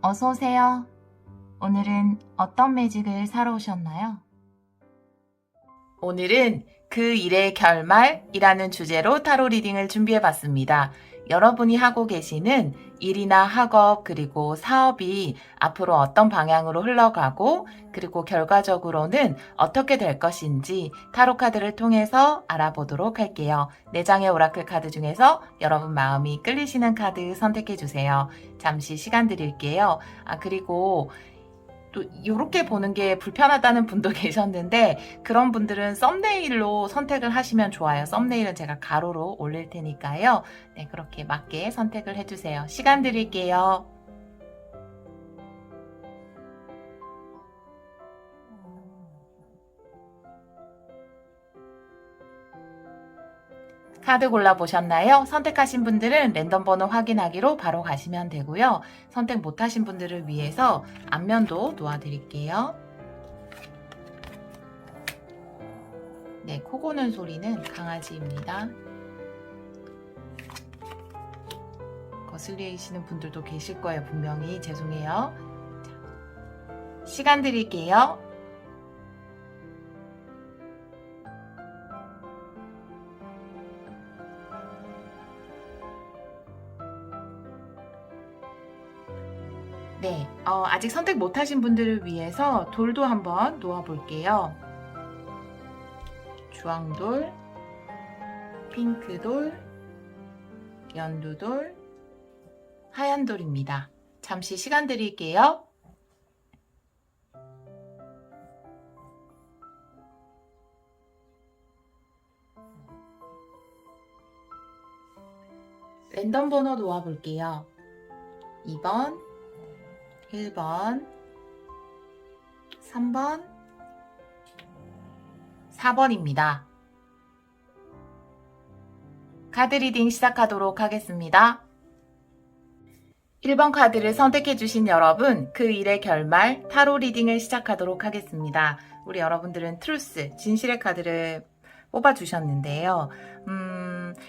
어서 오세요. 오늘은 어떤 매직을 사러 오셨나요? 오늘은 그 일의 결말이라는 주제로 타로 리딩을 준비해 봤습니다. 여러분이 하고 계시는 일이나 학업 그리고 사업이 앞으로 어떤 방향으로 흘러가고 그리고 결과적으로는 어떻게 될 것인지 타로 카드를 통해서 알아보도록 할게요. 4장의 오라클 카드 중에서 여러분 마음이 끌리시는 카드 선택해 주세요. 잠시 시간 드릴게요. 그리고 또 이렇게 보는 게 불편하다는 분도 계셨는데 그런 분들은 썸네일로 선택을 하시면 좋아요. 썸네일은 제가 가로로 올릴 테니까요. 네, 그렇게 맞게 선택을 해주세요. 시간 드릴게요. 카드 골라보셨나요? 선택하신 분들은 랜덤 번호 확인하기로 바로 가시면 되고요. 선택 못하신 분들을 위해서 앞면도 놓아드릴게요. 네, 코 고는 소리는 강아지입니다. 거슬리시는 분들도 계실 거예요. 분명히. 죄송해요. 자, 시간 드릴게요. 네, 아직 선택 못하신 분들을 위해서 돌도 한번 놓아볼게요. 주황돌, 핑크돌, 연두돌, 하얀돌입니다. 잠시 시간 드릴게요. 랜덤 번호 놓아볼게요. 2번, 1번, 3번, 4번입니다. 카드 리딩 시작하도록 하겠습니다. 1번 카드를 선택해주신 여러분, 그 일의 결말, 타로 리딩을 시작하도록 하겠습니다. 우리 여러분들은 트루스, 진실의 카드를 뽑아주셨는데요.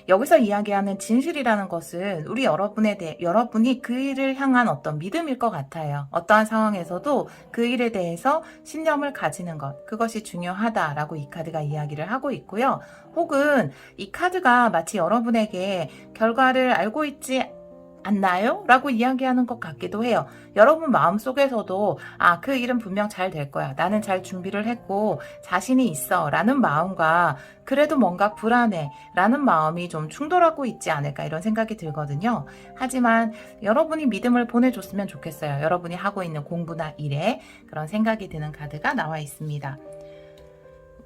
여기서 이야기하는 진실이라는 것은 우리 여러분이 그 일을 향한 어떤 믿음일 것 같아요. 어떠한 상황에서도 그 일에 대해서 신념을 가지는 것, 그것이 중요하다라고 이 카드가 이야기를 하고 있고요. 혹은 이 카드가 마치 여러분에게 결과를 알고 있지 않나요? 라고 이야기하는 것 같기도 해요. 여러분 마음속에서도 그 일은 분명 잘 될 거야. 나는 잘 준비를 했고 자신이 있어 라는 마음과 그래도 뭔가 불안해 라는 마음이 좀 충돌하고 있지 않을까 이런 생각이 들거든요. 하지만 여러분이 믿음을 보내줬으면 좋겠어요. 여러분이 하고 있는 공부나 일에 그런 생각이 드는 카드가 나와 있습니다.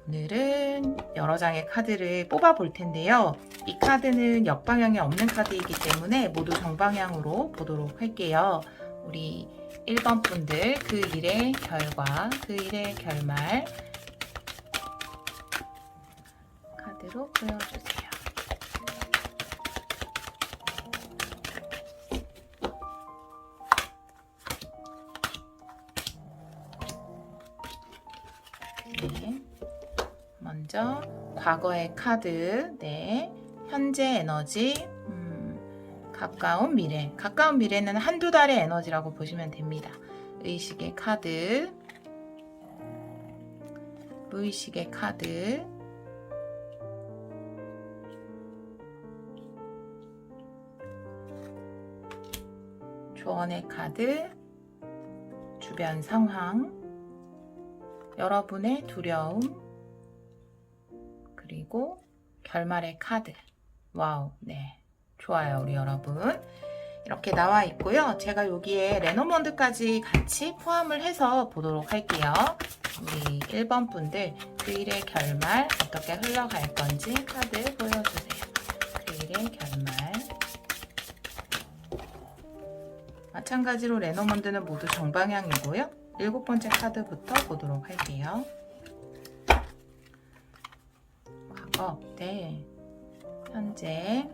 오늘은 여러 장의 카드를 뽑아 볼 텐데요. 이 카드는 역방향이 없는 카드이기 때문에 모두 정방향으로 보도록 할게요. 우리 1번 분들 그 일의 결과, 그 일의 결말 카드로 보여주세요. 네. 먼저 과거의 카드, 네, 현재 에너지, 가까운 미래. 가까운 미래는 한두 달의 에너지라고 보시면 됩니다. 의식의 카드, 무의식의 카드, 조언의 카드, 주변 상황, 여러분의 두려움, 그리고 결말의 카드. 와우, 네. 좋아요, 우리 여러분. 이렇게 나와 있고요. 제가 여기에 레노먼드까지 같이 포함을 해서 보도록 할게요. 우리 1번 분들 그 일의 결말 어떻게 흘러갈 건지 카드 보여주세요. 그 일의 결말. 마찬가지로 레노먼드는 모두 정방향이고요. 7번째 카드부터 보도록 할게요. 과거, 네. 현재,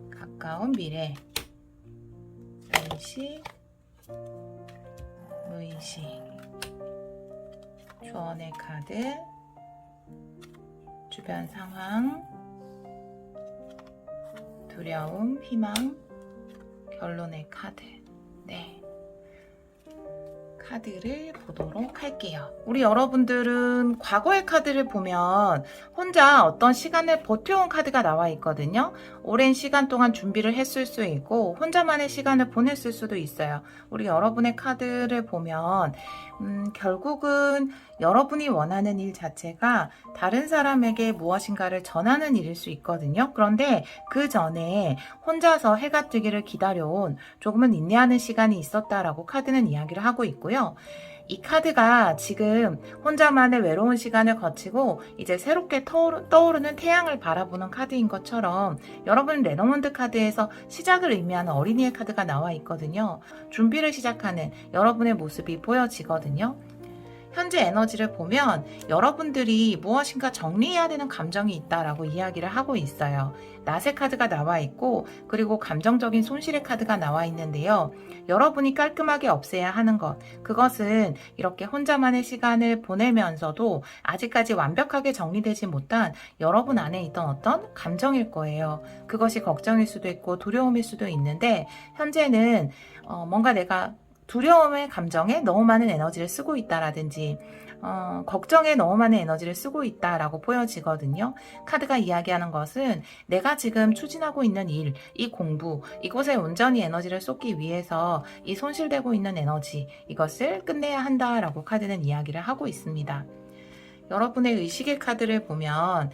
가까운 미래, 의식, 무의식, 조언의 카드, 주변 상황, 두려움, 희망, 결론의 카드. 네, 카드를 보도록 할게요. 우리 여러분들은 과거의 카드를 보면 혼자 어떤 시간을 버텨온 카드가 나와 있거든요. 오랜 시간 동안 준비를 했을 수 있고 혼자만의 시간을 보냈을 수도 있어요. 우리 여러분의 카드를 보면 결국은 여러분이 원하는 일 자체가 다른 사람에게 무엇인가를 전하는 일일 수 있거든요. 그런데 그 전에 혼자서 해가 뜨기를 기다려온 조금은 인내하는 시간이 있었다라고 카드는 이야기를 하고 있고요. 이 카드가 지금 혼자만의 외로운 시간을 거치고 이제 새롭게 떠오르는 태양을 바라보는 카드인 것처럼 여러분 레너먼드 카드에서 시작을 의미하는 어린이의 카드가 나와 있거든요. 준비를 시작하는 여러분의 모습이 보여지거든요. 현재 에너지를 보면 여러분들이 무엇인가 정리해야 되는 감정이 있다라고 이야기를 하고 있어요. 낫의 카드가 나와 있고 그리고 감정적인 손실의 카드가 나와 있는데요. 여러분이 깔끔하게 없애야 하는 것, 그것은 이렇게 혼자만의 시간을 보내면서도 아직까지 완벽하게 정리되지 못한 여러분 안에 있던 어떤 감정일 거예요. 그것이 걱정일 수도 있고 두려움일 수도 있는데 현재는 뭔가 내가 두려움의 감정에 너무 많은 에너지를 쓰고 있다라든지 걱정에 너무 많은 에너지를 쓰고 있다라고 보여지거든요. 카드가 이야기하는 것은 내가 지금 추진하고 있는 일, 이 공부, 이곳에 온전히 에너지를 쏟기 위해서 이 손실되고 있는 에너지, 이것을 끝내야 한다라고 카드는 이야기를 하고 있습니다. 여러분의 의식의 카드를 보면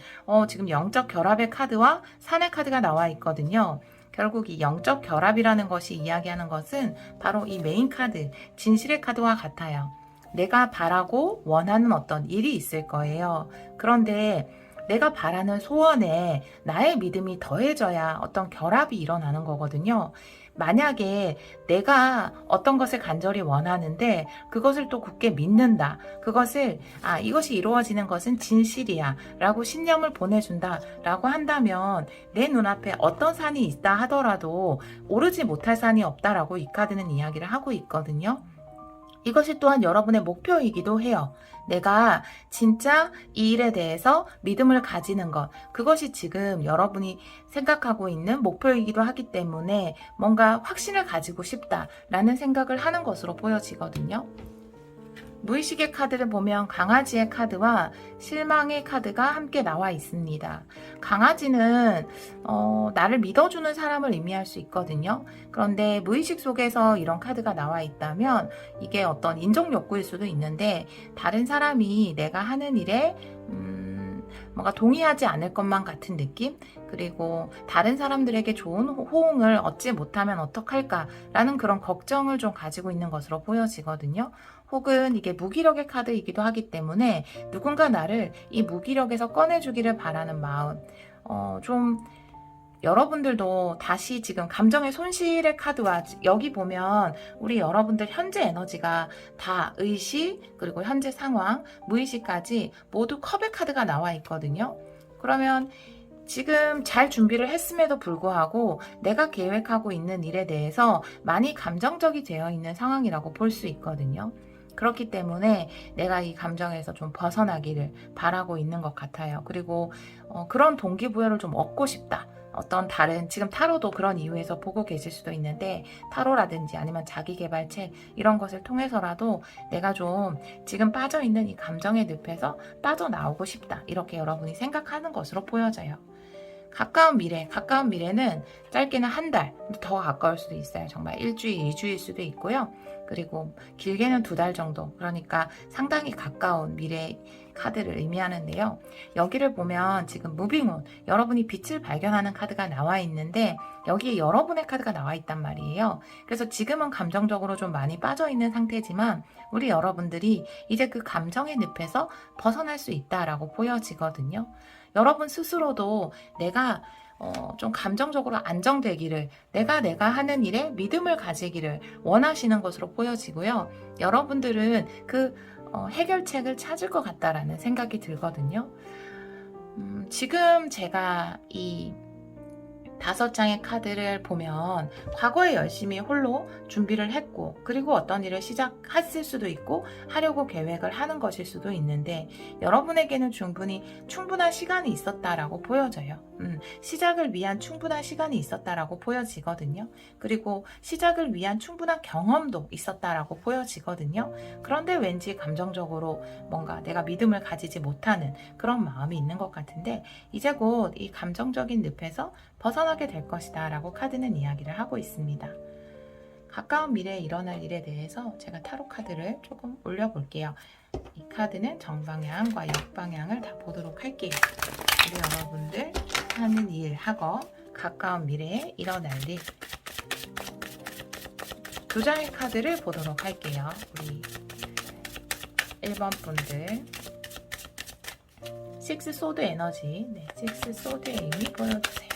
지금 영적 결합의 카드와 산의 카드가 나와 있거든요. 결국 이 영적 결합이라는 것이 이야기하는 것은 바로 이 메인 카드, 진실의 카드와 같아요. 내가 바라고 원하는 어떤 일이 있을 거예요. 그런데 내가 바라는 소원에 나의 믿음이 더해져야 어떤 결합이 일어나는 거거든요. 만약에 내가 어떤 것을 간절히 원하는데 그것을 또 굳게 믿는다. 그것을 이것이 이루어지는 것은 진실이야 라고 신념을 보내준다 라고 한다면 내 눈앞에 어떤 산이 있다 하더라도 오르지 못할 산이 없다라고 이 카드는 이야기를 하고 있거든요. 이것이 또한 여러분의 목표이기도 해요. 내가 진짜 이 일에 대해서 믿음을 가지는 것, 그것이 지금 여러분이 생각하고 있는 목표이기도 하기 때문에 뭔가 확신을 가지고 싶다라는 생각을 하는 것으로 보여지거든요. 무의식의 카드를 보면 강아지의 카드와 실망의 카드가 함께 나와 있습니다. 강아지는 나를 믿어주는 사람을 의미할 수 있거든요. 그런데 무의식 속에서 이런 카드가 나와 있다면 이게 어떤 인정 욕구일 수도 있는데 다른 사람이 내가 하는 일에 뭔가 동의하지 않을 것만 같은 느낌? 그리고 다른 사람들에게 좋은 호응을 얻지 못하면 어떡할까라는 그런 걱정을 좀 가지고 있는 것으로 보여지거든요. 혹은 이게 무기력의 카드이기도 하기 때문에 누군가 나를 이 무기력에서 꺼내주기를 바라는 마음, 좀 여러분들도 다시 지금 감정의 손실의 카드와 여기 보면 우리 여러분들 현재 에너지가 다 의식 그리고 현재 상황, 무의식까지 모두 컵의 카드가 나와 있거든요. 그러면 지금 잘 준비를 했음에도 불구하고 내가 계획하고 있는 일에 대해서 많이 감정적이 되어 있는 상황이라고 볼 수 있거든요. 그렇기 때문에 내가 이 감정에서 좀 벗어나기를 바라고 있는 것 같아요. 그리고 그런 동기부여를 좀 얻고 싶다. 어떤 다른 지금 타로도 그런 이유에서 보고 계실 수도 있는데 타로라든지 아니면 자기계발책 이런 것을 통해서라도 내가 좀 지금 빠져있는 이 감정의 늪에서 빠져나오고 싶다. 이렇게 여러분이 생각하는 것으로 보여져요. 가까운 미래는 짧게는 한 달, 더 가까울 수도 있어요. 정말 일주일, 2주일 수도 있고요. 그리고 길게는 2달 정도, 그러니까 상당히 가까운 미래 카드를 의미하는데요. 여기를 보면 지금 무빙온, 여러분이 빛을 발견하는 카드가 나와 있는데 여기에 여러분의 카드가 나와 있단 말이에요. 그래서 지금은 감정적으로 좀 많이 빠져있는 상태지만 우리 여러분들이 이제 그 감정의 늪에서 벗어날 수 있다라고 보여지거든요. 여러분 스스로도 내가 좀 감정적으로 안정되기를, 내가 하는 일에 믿음을 가지기를 원하시는 것으로 보여지고요. 여러분들은 그 해결책을 찾을 것 같다라는 생각이 들거든요. 지금 제가 이 5장의 카드를 보면 과거에 열심히 홀로 준비를 했고 그리고 어떤 일을 시작했을 수도 있고 하려고 계획을 하는 것일 수도 있는데 여러분에게는 충분한 시간이 있었다라고 보여져요. 시작을 위한 충분한 시간이 있었다라고 보여지거든요. 그리고 시작을 위한 충분한 경험도 있었다라고 보여지거든요. 그런데 왠지 감정적으로 뭔가 내가 믿음을 가지지 못하는 그런 마음이 있는 것 같은데 이제 곧 이 감정적인 늪에서 벗어나게 될 것이다 라고 카드는 이야기를 하고 있습니다. 가까운 미래에 일어날 일에 대해서 제가 타로 카드를 조금 올려볼게요. 이 카드는 정방향과 역방향을 다 보도록 할게요. 우리 여러분들 하는 일, 학업, 가까운 미래에 일어날 일 2장의 카드를 보도록 할게요. 우리 1번 분들 6 소드 에너지, 6 소드의 의미 보여주세요.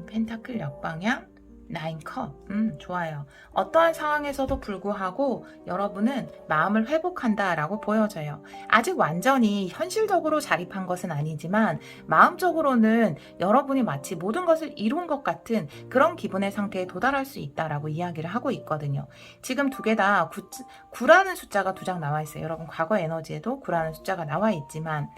펜타클 역방향 9컵 좋아요. 어떠한 상황에서도 불구하고 여러분은 마음을 회복한다라고 보여져요. 아직 완전히 현실적으로 자립한 것은 아니지만 마음적으로는 여러분이 마치 모든 것을 이룬 것 같은 그런 기분의 상태에 도달할 수 있다라고 이야기를 하고 있거든요. 지금 두 개 다 9라는 숫자가 2장 나와 있어요. 여러분 과거 에너지에도 9라는 숫자가 나와 있지만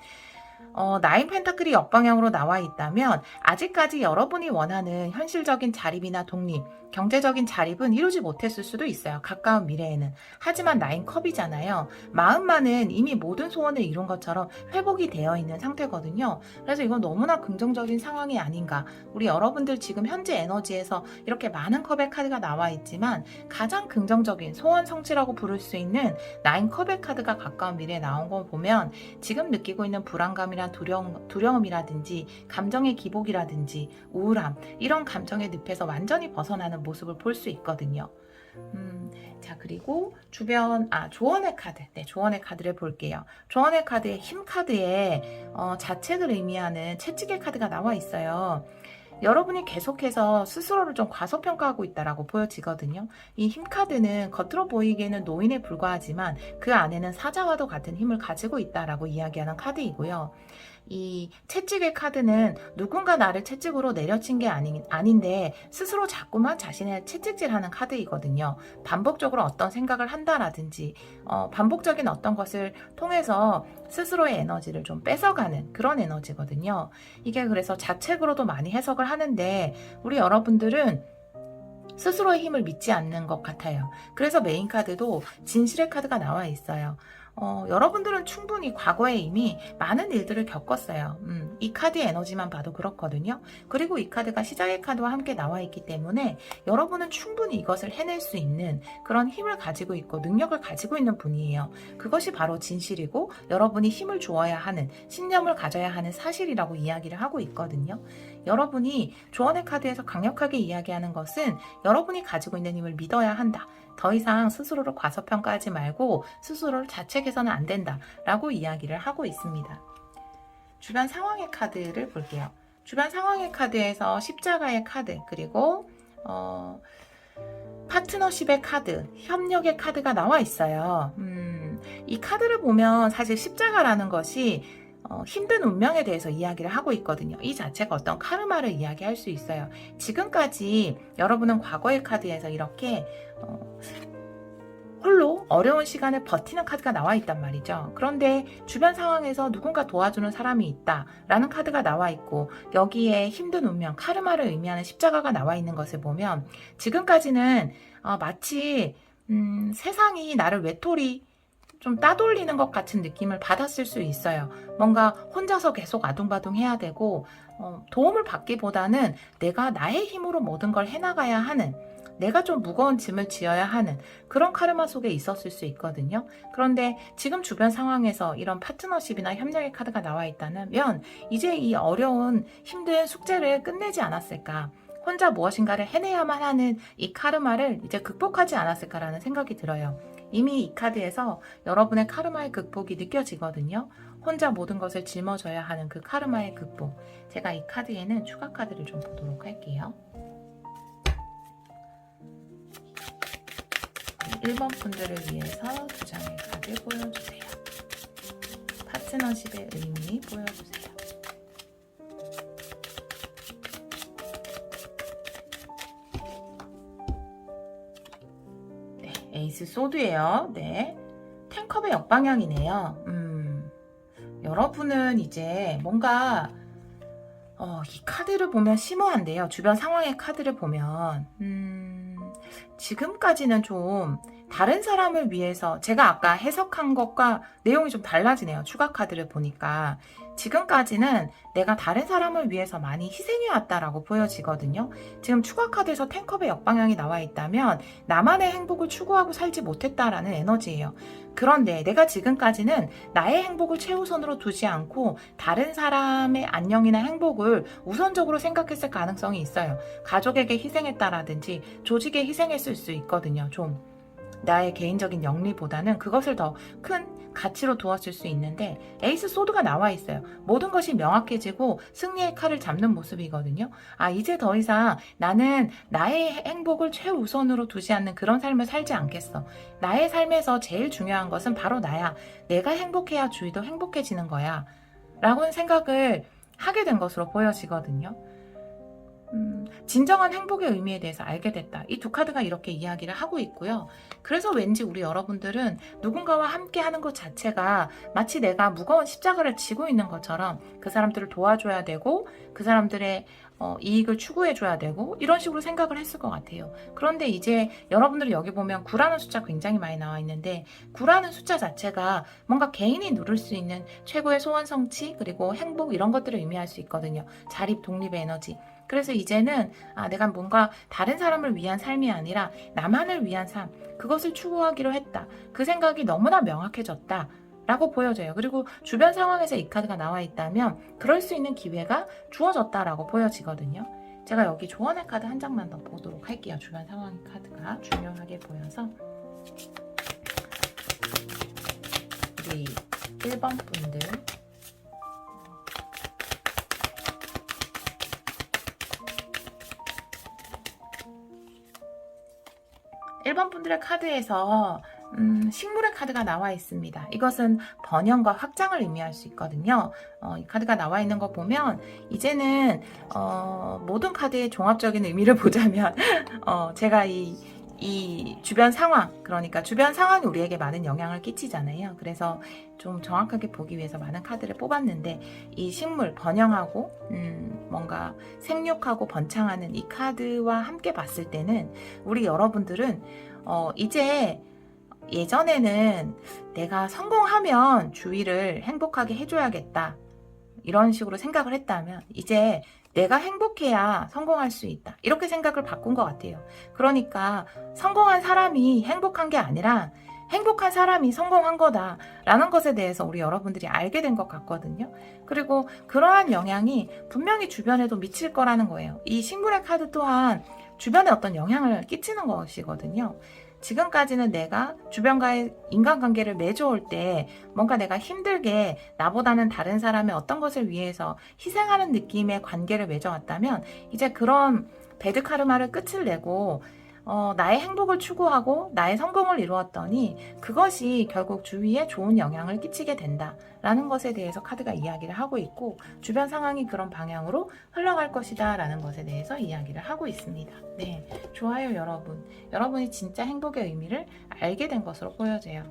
9 펜타클이 역방향으로 나와 있다면 아직까지 여러분이 원하는 현실적인 자립이나 독립, 경제적인 자립은 이루지 못했을 수도 있어요. 가까운 미래에는. 하지만 9 컵이잖아요. 마음만은 이미 모든 소원을 이룬 것처럼 회복이 되어 있는 상태거든요. 그래서 이건 너무나 긍정적인 상황이 아닌가. 우리 여러분들 지금 현재 에너지에서 이렇게 많은 컵의 카드가 나와 있지만 가장 긍정적인 소원 성취라고 부를 수 있는 9 컵의 카드가 가까운 미래에 나온 걸 보면 지금 느끼고 있는 불안감이나 두려움이라든지 감정의 기복이라든지 우울함 이런 감정의 늪에서 완전히 벗어나는 모습을 볼 수 있거든요. 자 그리고 조언의 카드 조언의 카드를 볼게요. 조언의 카드의 힘 카드에 자책을 의미하는 채찍의 카드가 나와 있어요. 여러분이 계속해서 스스로를 좀 과소평가하고 있다라고 보여지거든요. 이 힘 카드는 겉으로 보이기에는 노인에 불과하지만 그 안에는 사자와도 같은 힘을 가지고 있다라고 이야기하는 카드이고요. 이 채찍의 카드는 누군가 나를 채찍으로 내려친 게 아닌데 스스로 자꾸만 자신을 채찍질하는 카드이거든요. 반복적으로 어떤 생각을 한다라든지 반복적인 어떤 것을 통해서 스스로의 에너지를 좀 뺏어가는 그런 에너지거든요. 이게 그래서 자책으로도 많이 해석을 하는데 우리 여러분들은 스스로의 힘을 믿지 않는 것 같아요. 그래서 메인 카드도 진실의 카드가 나와 있어요. 여러분들은 충분히 과거에 이미 많은 일들을 겪었어요. 이 카드의 에너지만 봐도 그렇거든요. 그리고 이 카드가 시작의 카드와 함께 나와 있기 때문에 여러분은 충분히 이것을 해낼 수 있는 그런 힘을 가지고 있고 능력을 가지고 있는 분이에요. 그것이 바로 진실이고 여러분이 힘을 주어야 하는 신념을 가져야 하는 사실이라고 이야기를 하고 있거든요. 여러분이 조언의 카드에서 강력하게 이야기하는 것은 여러분이 가지고 있는 힘을 믿어야 한다. 더 이상 스스로를 과소평가하지 말고 스스로를 자책해서는 안 된다 라고 이야기를 하고 있습니다. 주변 상황의 카드를 볼게요. 주변 상황의 카드에서 십자가의 카드 그리고 파트너십의 카드, 협력의 카드가 나와 있어요. 이 카드를 보면 사실 십자가라는 것이 힘든 운명에 대해서 이야기를 하고 있거든요. 이 자체가 어떤 카르마를 이야기할 수 있어요. 지금까지 여러분은 과거의 카드에서 이렇게 홀로 어려운 시간을 버티는 카드가 나와 있단 말이죠. 그런데 주변 상황에서 누군가 도와주는 사람이 있다라는 카드가 나와 있고 여기에 힘든 운명, 카르마를 의미하는 십자가가 나와 있는 것을 보면 지금까지는 마치 세상이 나를 외톨이 좀 따돌리는 것 같은 느낌을 받았을 수 있어요. 뭔가 혼자서 계속 아둥바둥 해야 되고 도움을 받기보다는 내가 나의 힘으로 모든 걸 해나가야 하는 내가 좀 무거운 짐을 지어야 하는 그런 카르마 속에 있었을 수 있거든요. 그런데 지금 주변 상황에서 이런 파트너십이나 협력의 카드가 나와 있다면 이제 이 어려운 힘든 숙제를 끝내지 않았을까 혼자 무엇인가를 해내야만 하는 이 카르마를 이제 극복하지 않았을까라는 생각이 들어요. 이미 이 카드에서 여러분의 카르마의 극복이 느껴지거든요. 혼자 모든 것을 짊어져야 하는 그 카르마의 극복. 제가 이 카드에는 추가 카드를 좀 보도록 할게요. 1번 분들을 위해서 두 장의 카드 보여주세요. 파트너십의 의미 보여주세요. 네, 에이스 소드예요. 네, 텐컵의 역방향이네요. 여러분은 이제 뭔가 이 카드를 보면 심오한데요. 주변 상황의 카드를 보면 지금까지는 좀 다른 사람을 위해서 제가 아까 해석한 것과 내용이 좀 달라지네요. 추가 카드를 보니까 지금까지는 내가 다른 사람을 위해서 많이 희생해왔다라고 보여지거든요. 지금 추가 카드에서 텐컵의 역방향이 나와 있다면 나만의 행복을 추구하고 살지 못했다라는 에너지예요. 그런데 내가 지금까지는 나의 행복을 최우선으로 두지 않고 다른 사람의 안녕이나 행복을 우선적으로 생각했을 가능성이 있어요. 가족에게 희생했다라든지 조직에 희생했을 수 있거든요. 좀 나의 개인적인 영리보다는 그것을 더 큰 가치로 두었을 수 있는데 에이스 소드가 나와 있어요. 모든 것이 명확해지고 승리의 칼을 잡는 모습이거든요. 이제 더 이상 나는 나의 행복을 최우선으로 두지 않는 그런 삶을 살지 않겠어. 나의 삶에서 제일 중요한 것은 바로 나야. 내가 행복해야 주위도 행복해지는 거야. 라고는 생각을 하게 된 것으로 보여지거든요. 진정한 행복의 의미에 대해서 알게 됐다. 이 두 카드가 이렇게 이야기를 하고 있고요. 그래서 왠지 우리 여러분들은 누군가와 함께 하는 것 자체가 마치 내가 무거운 십자가를 지고 있는 것처럼 그 사람들을 도와줘야 되고 그 사람들의 이익을 추구해줘야 되고 이런 식으로 생각을 했을 것 같아요. 그런데 이제 여러분들이 여기 보면 9라는 숫자 굉장히 많이 나와 있는데 9라는 숫자 자체가 뭔가 개인이 누릴 수 있는 최고의 소원 성취 그리고 행복 이런 것들을 의미할 수 있거든요. 자립, 독립의 에너지. 그래서 이제는 내가 뭔가 다른 사람을 위한 삶이 아니라 나만을 위한 삶 그것을 추구하기로 했다. 그 생각이 너무나 명확해졌다. 라고 보여져요. 그리고 주변 상황에서 이 카드가 나와 있다면 그럴 수 있는 기회가 주어졌다라고 보여지거든요. 제가 여기 조언의 카드 한 장만 더 보도록 할게요. 주변 상황의 카드가 중요하게 보여서 우리 1번 분들 1번 분들의 카드에서 식물의 카드가 나와 있습니다. 이것은 번영과 확장을 의미할 수 있거든요. 이 카드가 나와 있는 거 보면 이제는 모든 카드의 종합적인 의미를 보자면 제가 이 주변 상황 그러니까 주변 상황이 우리에게 많은 영향을 끼치잖아요. 그래서 좀 정확하게 보기 위해서 많은 카드를 뽑았는데 이 식물 번영하고 뭔가 생육하고 번창하는 이 카드와 함께 봤을 때는 우리 여러분들은 이제 예전에는 내가 성공하면 주위를 행복하게 해줘야겠다 이런 식으로 생각을 했다면 이제 내가 행복해야 성공할 수 있다 이렇게 생각을 바꾼 것 같아요. 그러니까 성공한 사람이 행복한 게 아니라 행복한 사람이 성공한 거다라는 것에 대해서 우리 여러분들이 알게 된 것 같거든요. 그리고 그러한 영향이 분명히 주변에도 미칠 거라는 거예요. 이 식물의 카드 또한 주변에 어떤 영향을 끼치는 것이거든요. 지금까지는 내가 주변과의 인간관계를 맺어올 때 뭔가 내가 힘들게 나보다는 다른 사람의 어떤 것을 위해서 희생하는 느낌의 관계를 맺어왔다면 이제 그런 배드카르마를 끝을 내고 나의 행복을 추구하고 나의 성공을 이루었더니 그것이 결국 주위에 좋은 영향을 끼치게 된다라는 것에 대해서 카드가 이야기를 하고 있고 주변 상황이 그런 방향으로 흘러갈 것이다 라는 것에 대해서 이야기를 하고 있습니다. 네, 좋아요 여러분. 여러분이 진짜 행복의 의미를 알게 된 것으로 보여져요.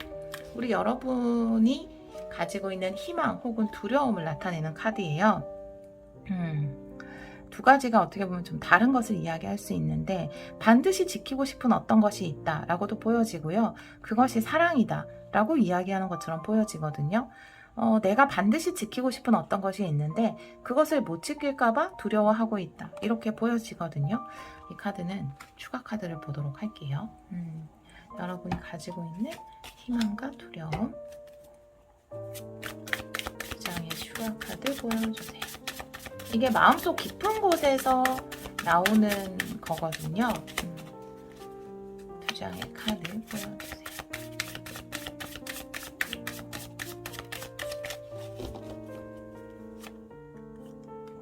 우리 여러분이 가지고 있는 희망 혹은 두려움을 나타내는 카드예요. 두 가지가 어떻게 보면 좀 다른 것을 이야기할 수 있는데 반드시 지키고 싶은 어떤 것이 있다라고도 보여지고요. 그것이 사랑이다 라고 이야기하는 것처럼 보여지거든요. 내가 반드시 지키고 싶은 어떤 것이 있는데 그것을 못 지킬까봐 두려워하고 있다 이렇게 보여지거든요. 이 카드는 추가 카드를 보도록 할게요. 여러분이 가지고 있는 희망과 두려움 두 장의 추가 카드 보여주세요. 이게 마음속 깊은 곳에서 나오는 거거든요. 두 장의 카드 보여주세요.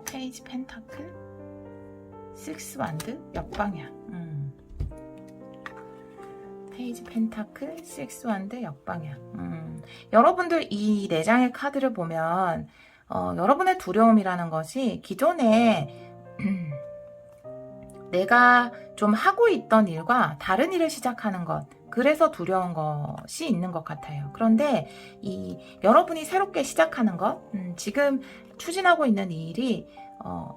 페이지 펜타클, 식스 완드, 역방향. 페이지 펜타클, 6 완드, 역방향. 여러분들 이 4장의 카드를 보면 여러분의 두려움이라는 것이 기존에 내가 좀 하고 있던 일과 다른 일을 시작하는 것, 그래서 두려운 것이 있는 것 같아요. 그런데 여러분이 새롭게 시작하는 것, 지금 추진하고 있는 이 일이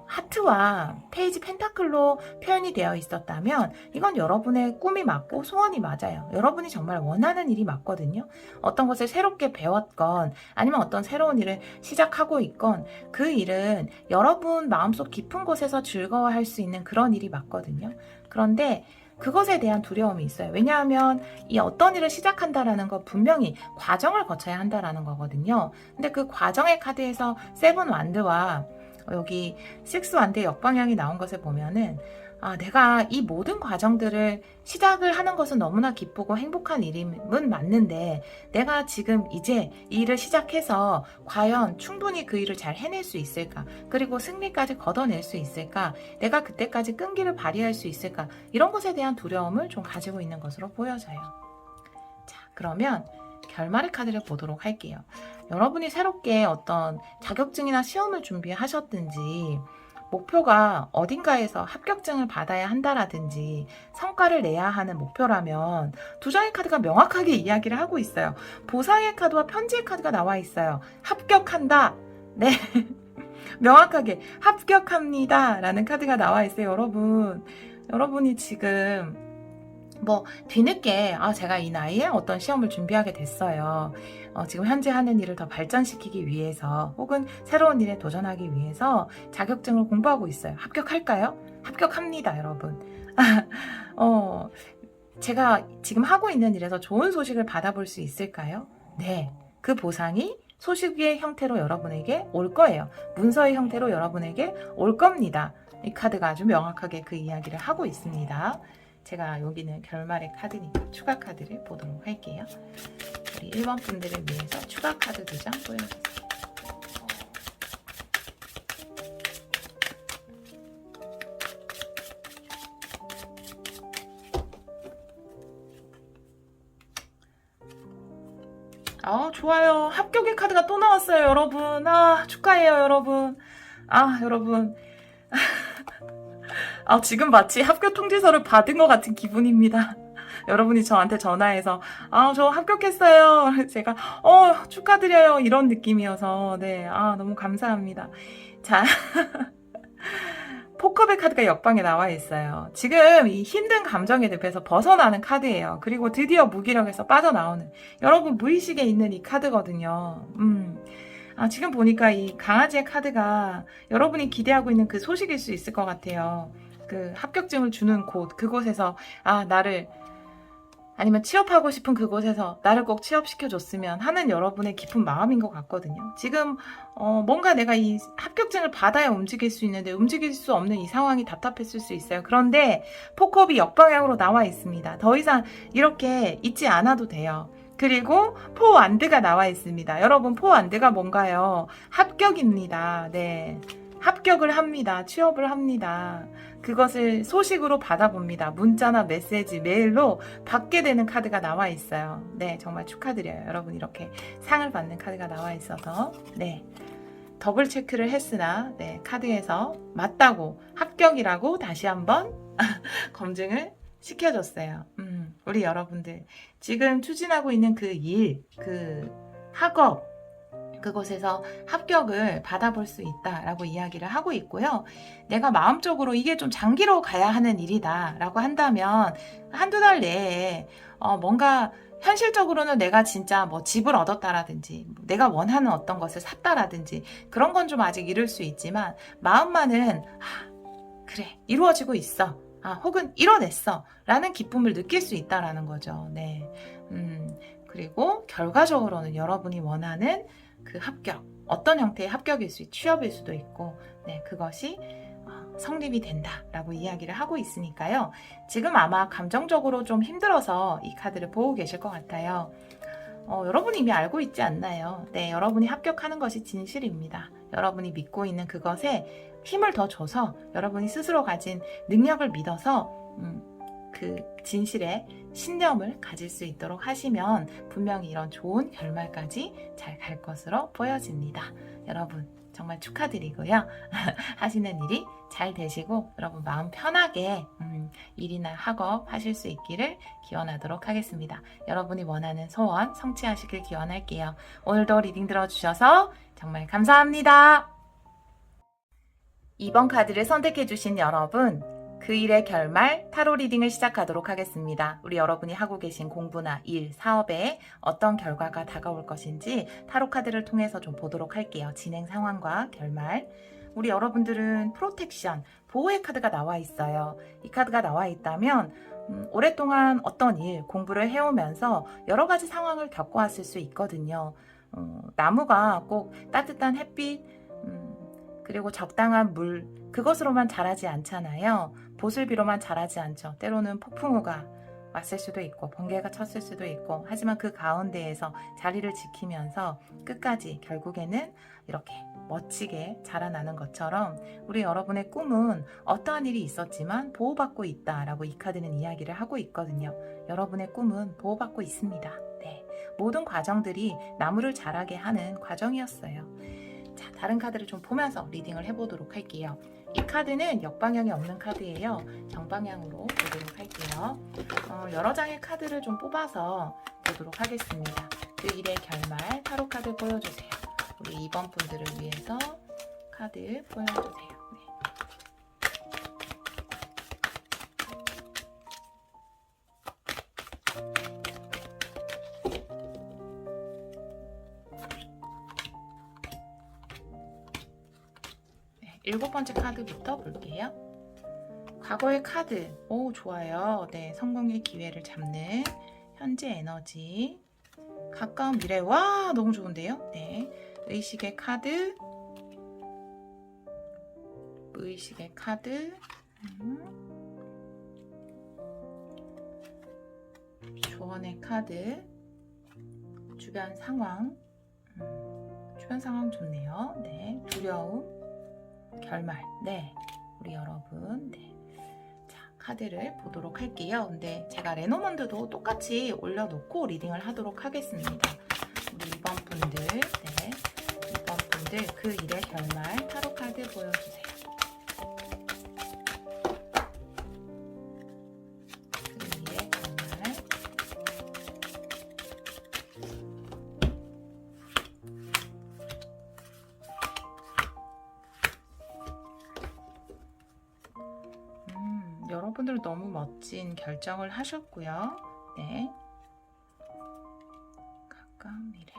하트와 페이지 펜타클로 표현이 되어 있었다면 이건 여러분의 꿈이 맞고 소원이 맞아요. 여러분이 정말 원하는 일이 맞거든요. 어떤 것을 새롭게 배웠건 아니면 어떤 새로운 일을 시작하고 있건 그 일은 여러분 마음속 깊은 곳에서 즐거워할 수 있는 그런 일이 맞거든요. 그런데 그것에 대한 두려움이 있어요. 왜냐하면 이 어떤 일을 시작한다라는 건 분명히 과정을 거쳐야 한다라는 거거든요. 근데 그 과정의 카드에서 7 완드와 여기 6 완드의 역방향이 나온 것을 보면은 내가 이 모든 과정들을 시작을 하는 것은 너무나 기쁘고 행복한 일임은 맞는데 내가 지금 이제 이 일을 시작해서 과연 충분히 그 일을 잘 해낼 수 있을까? 그리고 승리까지 걷어낼 수 있을까? 내가 그때까지 끈기를 발휘할 수 있을까? 이런 것에 대한 두려움을 좀 가지고 있는 것으로 보여져요. 자, 그러면 결말의 카드를 보도록 할게요. 여러분이 새롭게 어떤 자격증이나 시험을 준비하셨든지 목표가 어딘가에서 합격증을 받아야 한다라든지 성과를 내야 하는 목표라면 2장의 카드가 명확하게 이야기를 하고 있어요. 보상의 카드와 편지의 카드가 나와 있어요. 합격한다. 네. 명확하게 합격합니다 라는 카드가 나와 있어요. 여러분이 지금 뒤늦게 제가 이 나이에 어떤 시험을 준비하게 됐어요. 지금 현재 하는 일을 더 발전시키기 위해서 혹은 새로운 일에 도전하기 위해서 자격증을 공부하고 있어요. 합격할까요? 합격합니다, 여러분. 제가 지금 하고 있는 일에서 좋은 소식을 받아볼 수 있을까요? 네. 그 보상이 소식의 형태로 여러분에게 올 거예요. 문서의 형태로 여러분에게 올 겁니다. 이 카드가 아주 명확하게 그 이야기를 하고 있습니다. 제가 여기는 결말의 카드니까 추가 카드를 보도록 할게요. 우리 1번 분들을 위해서 추가 카드 2장 보여주세요. 좋아요. 합격의 카드가 또 나왔어요, 여러분. 축하해요, 여러분. 여러분. 지금 마치 합격 통지서를 받은 것 같은 기분입니다. 여러분이 저한테 전화해서 저 합격했어요. 제가 축하드려요. 이런 느낌이어서 네, 너무 감사합니다. 자, 포커백 카드가 역방에 나와 있어요. 지금 이 힘든 감정의 늪에서 벗어나는 카드예요. 그리고 드디어 무기력에서 빠져나오는 여러분 무의식에 있는 이 카드거든요. 지금 보니까 이 강아지의 카드가 여러분이 기대하고 있는 그 소식일 수 있을 것 같아요. 그 합격증을 주는 그곳에서 아니면 취업하고 싶은 그곳에서 나를 꼭 취업시켜줬으면 하는 여러분의 깊은 마음인 것 같거든요. 지금 뭔가 내가 이 합격증을 받아야 움직일 수 있는데 움직일 수 없는 이 상황이 답답했을 수 있어요. 그런데 포컵이 역방향으로 나와 있습니다. 더 이상 이렇게 있지 않아도 돼요. 그리고 4 완드가 나와 있습니다. 여러분 4 완드가 뭔가요? 합격입니다. 네, 합격을 합니다. 취업을 합니다. 그것을 소식으로 받아봅니다. 문자나 메시지, 메일로 받게 되는 카드가 나와 있어요. 네, 정말 축하드려요. 여러분 이렇게 상을 받는 카드가 나와 있어서 네, 더블 체크를 했으나 네, 카드에서 맞다고 합격이라고 다시 한번 검증을 시켜줬어요. 우리 여러분들 지금 추진하고 있는 그 일, 그 학업 그곳에서 합격을 받아볼 수 있다라고 이야기를 하고 있고요. 내가 마음적으로 이게 좀 장기로 가야 하는 일이다라고 한다면 한두 달 내에 뭔가 현실적으로는 내가 진짜 집을 얻었다라든지 내가 원하는 어떤 것을 샀다라든지 그런 건 좀 아직 이룰 수 있지만 마음만은 그래 이루어지고 있어. 혹은 이뤄냈어 라는 기쁨을 느낄 수 있다라는 거죠. 네. 그리고 결과적으로는 여러분이 원하는 그 합격, 어떤 형태의 합격일 수 있고 취업일 수도 있고 네, 그것이 성립이 된다라고 이야기를 하고 있으니까요. 지금 아마 감정적으로 좀 힘들어서 이 카드를 보고 계실 것 같아요. 여러분이 이미 알고 있지 않나요? 네, 여러분이 합격하는 것이 진실입니다. 여러분이 믿고 있는 그것에 힘을 더 줘서 여러분이 스스로 가진 능력을 믿어서 그 진실에 신념을 가질 수 있도록 하시면 분명히 이런 좋은 결말까지 잘 갈 것으로 보여집니다. 여러분 정말 축하드리고요. 하시는 일이 잘 되시고 여러분 마음 편하게 일이나 학업 하실 수 있기를 기원하도록 하겠습니다. 여러분이 원하는 소원 성취하시길 기원할게요. 오늘도 리딩 들어주셔서 정말 감사합니다. 2번 카드를 선택해주신 여러분, 그 일의 결말 타로 리딩을 시작하도록 하겠습니다. 우리 여러분이 하고 계신 공부나 일, 사업에 어떤 결과가 다가올 것인지 타로 카드를 통해서 좀 보도록 할게요. 진행 상황과 결말. 우리 여러분들은 프로텍션, 보호의 카드가 나와 있어요. 이 카드가 나와 있다면 오랫동안 어떤 일, 공부를 해오면서 여러 가지 상황을 겪어왔을 수 있거든요. 나무가 꼭 따뜻한 햇빛, 그리고 적당한 물, 그것으로만 자라지 않잖아요. 보슬비로만 자라지 않죠. 때로는 폭풍우가 왔을 수도 있고 번개가 쳤을 수도 있고, 하지만 그 가운데에서 자리를 지키면서 끝까지 결국에는 이렇게 멋지게 자라나는 것처럼 우리 여러분의 꿈은 어떠한 일이 있었지만 보호받고 있다라고 이 카드는 이야기를 하고 있거든요. 여러분의 꿈은 보호받고 있습니다. 네, 모든 과정들이 나무를 자라게 하는 과정이었어요. 자, 다른 카드를 좀 보면서 리딩을 해보도록 할게요. 이 카드는 역방향이 없는 카드예요. 정방향으로 보도록 할게요. 여러 장의 카드를 좀 뽑아서 보도록 하겠습니다. 그 일의 결말 타로 카드 보여주세요. 우리 2번 분들을 위해서 카드 보여주세요. 네. 일곱 번째 카드부터 볼게요. 과거의 카드, 오 좋아요. 네, 성공의 기회를 잡는 현재 에너지, 가까운 미래, 와 너무 좋은데요. 네, 의식의 카드, 의식의 카드, 조언의 카드, 주변 상황, 주변 상황 좋네요. 네, 두려움, 결말. 네, 우리 여러분, 네. 자, 카드를 보도록 할게요. 근데 제가 레노먼드도 똑같이 올려놓고 리딩을 하도록 하겠습니다. 우리 2번 분들, 네, 2번 분들 그 일의 결말 타로 카드 보여주세요. 그 일의 결말. 여러분들 너무 멋진 결정을 하셨고요. 네. 가까운 미래,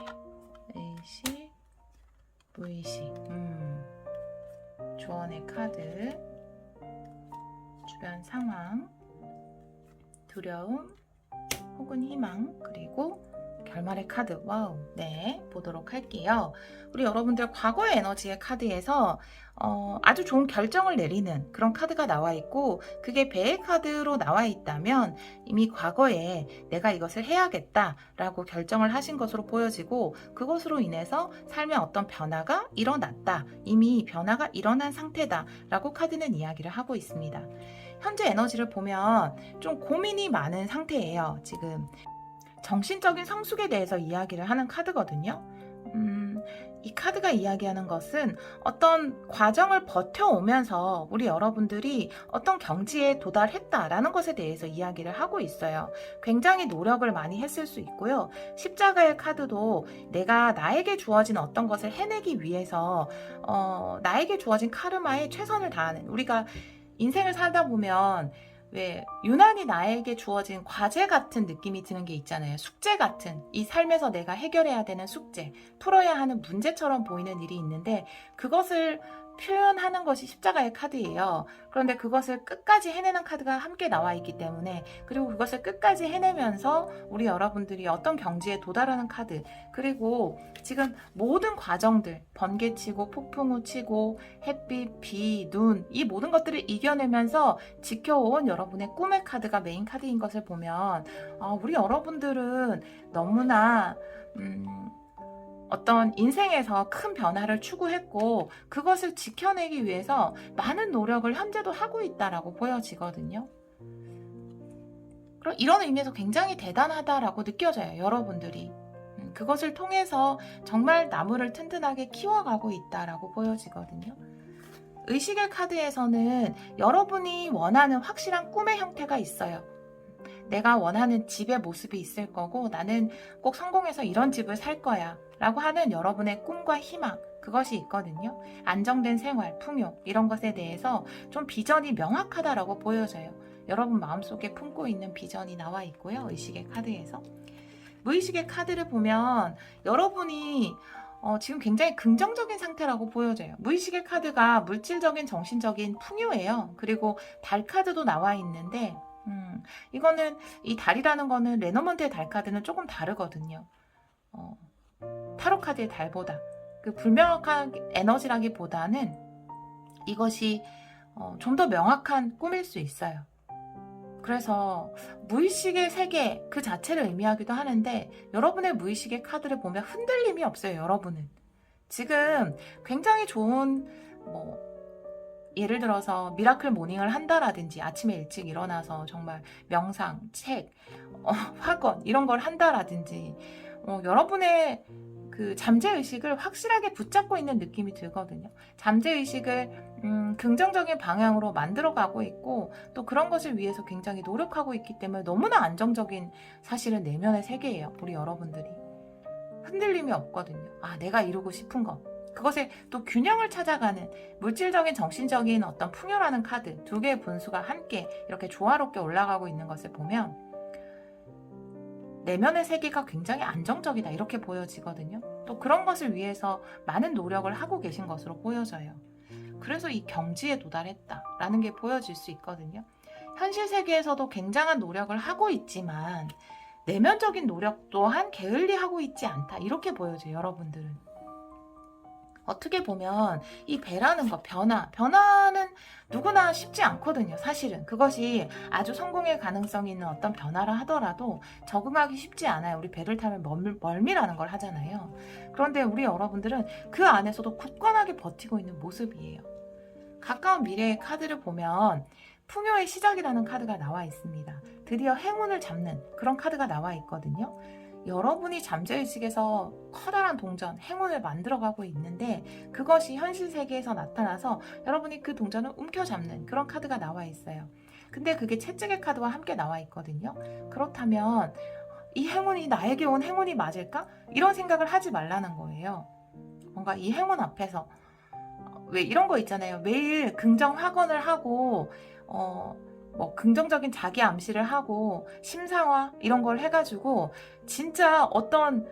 의식, 무의식, 조언의 카드, 주변 상황, 두려움, 혹은 희망, 그리고 결말의 카드. 와우. 네, 보도록 할게요. 우리 여러분들 과거의 에너지의 카드에서 아주 좋은 결정을 내리는 그런 카드가 나와 있고, 그게 배의 카드로 나와 있다면 이미 과거에 내가 이것을 해야겠다라고 결정을 하신 것으로 보여지고, 그것으로 인해서 삶에 어떤 변화가 일어났다, 이미 변화가 일어난 상태다라고 카드는 이야기를 하고 있습니다. 현재 에너지를 보면 좀 고민이 많은 상태예요. 지금 정신적인 성숙에 대해서 이야기를 하는 카드거든요. 이 카드가 이야기하는 것은 어떤 과정을 버텨오면서 우리 여러분들이 어떤 경지에 도달했다라는 것에 대해서 이야기를 하고 있어요. 굉장히 노력을 많이 했을 수 있고요. 십자가의 카드도 내가 나에게 주어진 어떤 것을 해내기 위해서 나에게 주어진 카르마에 최선을 다하는, 우리가 인생을 살다 보면 왜 유난히 나에게 주어진 과제 같은 느낌이 드는 게 있잖아요. 숙제 같은, 이 삶에서 내가 해결해야 되는 숙제, 풀어야 하는 문제처럼 보이는 일이 있는데, 그것을 표현하는 것이 십자가의 카드예요. 그런데 그것을 끝까지 해내는 카드가 함께 나와 있기 때문에, 그리고 그것을 끝까지 해내면서 우리 여러분들이 어떤 경지에 도달하는 카드, 그리고 지금 모든 과정들, 번개 치고 폭풍우 치고 햇빛, 비, 눈, 이 모든 것들을 이겨내면서 지켜온 여러분의 꿈의 카드가 메인 카드인 것을 보면 우리 여러분들은 너무나 어떤 인생에서 큰 변화를 추구했고, 그것을 지켜내기 위해서 많은 노력을 현재도 하고 있다라고 보여지거든요. 그럼 이런 의미에서 굉장히 대단하다라고 느껴져요. 여러분들이. 그것을 통해서 정말 나무를 튼튼하게 키워가고 있다라고 보여지거든요. 의식의 카드에서는 여러분이 원하는 확실한 꿈의 형태가 있어요. 내가 원하는 집의 모습이 있을 거고 나는 꼭 성공해서 이런 집을 살 거야 라고 하는 여러분의 꿈과 희망, 그것이 있거든요. 안정된 생활, 풍요 이런 것에 대해서 좀 비전이 명확하다라고 보여져요. 여러분 마음속에 품고 있는 비전이 나와 있고요. 의식의 카드에서. 무의식의 카드를 보면 여러분이 지금 굉장히 긍정적인 상태라고 보여져요. 무의식의 카드가 물질적인 정신적인 풍요예요. 그리고 달 카드도 나와 있는데 이거는 이 달이라는 거는 레노먼트의 달 카드는 조금 다르거든요. 타로 카드의 달보다 그 불명확한 에너지라기보다는 이것이 좀 더 명확한 꿈일 수 있어요. 그래서 무의식의 세계 그 자체를 의미하기도 하는데 여러분의 무의식의 카드를 보면 흔들림이 없어요. 여러분은 지금 굉장히 좋은 예를 들어서 미라클 모닝을 한다라든지 아침에 일찍 일어나서 정말 명상, 책, 학원 이런 걸 한다라든지 여러분의 그 잠재의식을 확실하게 붙잡고 있는 느낌이 들거든요. 잠재의식을 긍정적인 방향으로 만들어가고 있고 또 그런 것을 위해서 굉장히 노력하고 있기 때문에 너무나 안정적인 사실은 내면의 세계예요. 우리 여러분들이. 흔들림이 없거든요. 내가 이루고 싶은 것. 그것에 또 균형을 찾아가는 물질적인 정신적인 어떤 풍요라는 카드 두 개의 분수가 함께 이렇게 조화롭게 올라가고 있는 것을 보면 내면의 세계가 굉장히 안정적이다 이렇게 보여지거든요. 또 그런 것을 위해서 많은 노력을 하고 계신 것으로 보여져요. 그래서 이 경지에 도달했다라는 게 보여질 수 있거든요. 현실 세계에서도 굉장한 노력을 하고 있지만 내면적인 노력 또한 게을리하고 있지 않다 이렇게 보여져요. 여러분들은. 어떻게 보면 이 배라는 것, 변화는 누구나 쉽지 않거든요. 사실은 그것이 아주 성공의 가능성이 있는 어떤 변화라 하더라도 적응하기 쉽지 않아요. 우리 배를 타면 멀미라는 걸 하잖아요. 그런데 우리 여러분들은 그 안에서도 굳건하게 버티고 있는 모습이에요. 가까운 미래의 카드를 보면 풍요의 시작이라는 카드가 나와 있습니다. 드디어 행운을 잡는 그런 카드가 나와 있거든요. 여러분이 잠재의식에서 커다란 동전, 행운을 만들어가고 있는데 그것이 현실 세계에서 나타나서 여러분이 그 동전을 움켜잡는 그런 카드가 나와 있어요. 근데 그게 채찍의 카드와 함께 나와 있거든요. 그렇다면 이 행운이 나에게 온 행운이 맞을까? 이런 생각을 하지 말라는 거예요. 뭔가 이 행운 앞에서 왜 이런 거 있잖아요. 매일 긍정 확언을 하고 긍정적인 자기 암시를 하고 심상화 이런 걸 해가지고 진짜 어떤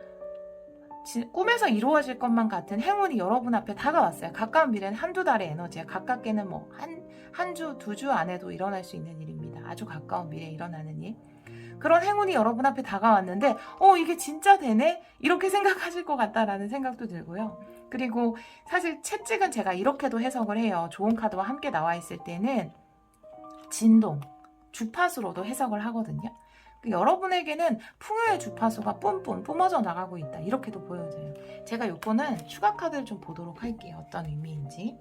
꿈에서 이루어질 것만 같은 행운이 여러분 앞에 다가왔어요. 가까운 미래는 한두 달의 에너지예요. 가깝게는 한 주, 두 주 안에도 일어날 수 있는 일입니다. 아주 가까운 미래에 일어나는 일. 그런 행운이 여러분 앞에 다가왔는데 이게 진짜 되네? 이렇게 생각하실 것 같다라는 생각도 들고요. 그리고 사실 채찍은 제가 이렇게도 해석을 해요. 좋은 카드와 함께 나와 있을 때는 진동, 주파수로도 해석을 하거든요. 여러분에게는 풍요의 주파수가 뿜뿜 뿜어져 나가고 있다. 이렇게도 보여져요. 제가 요거는 추가 카드를 좀 보도록 할게요. 어떤 의미인지.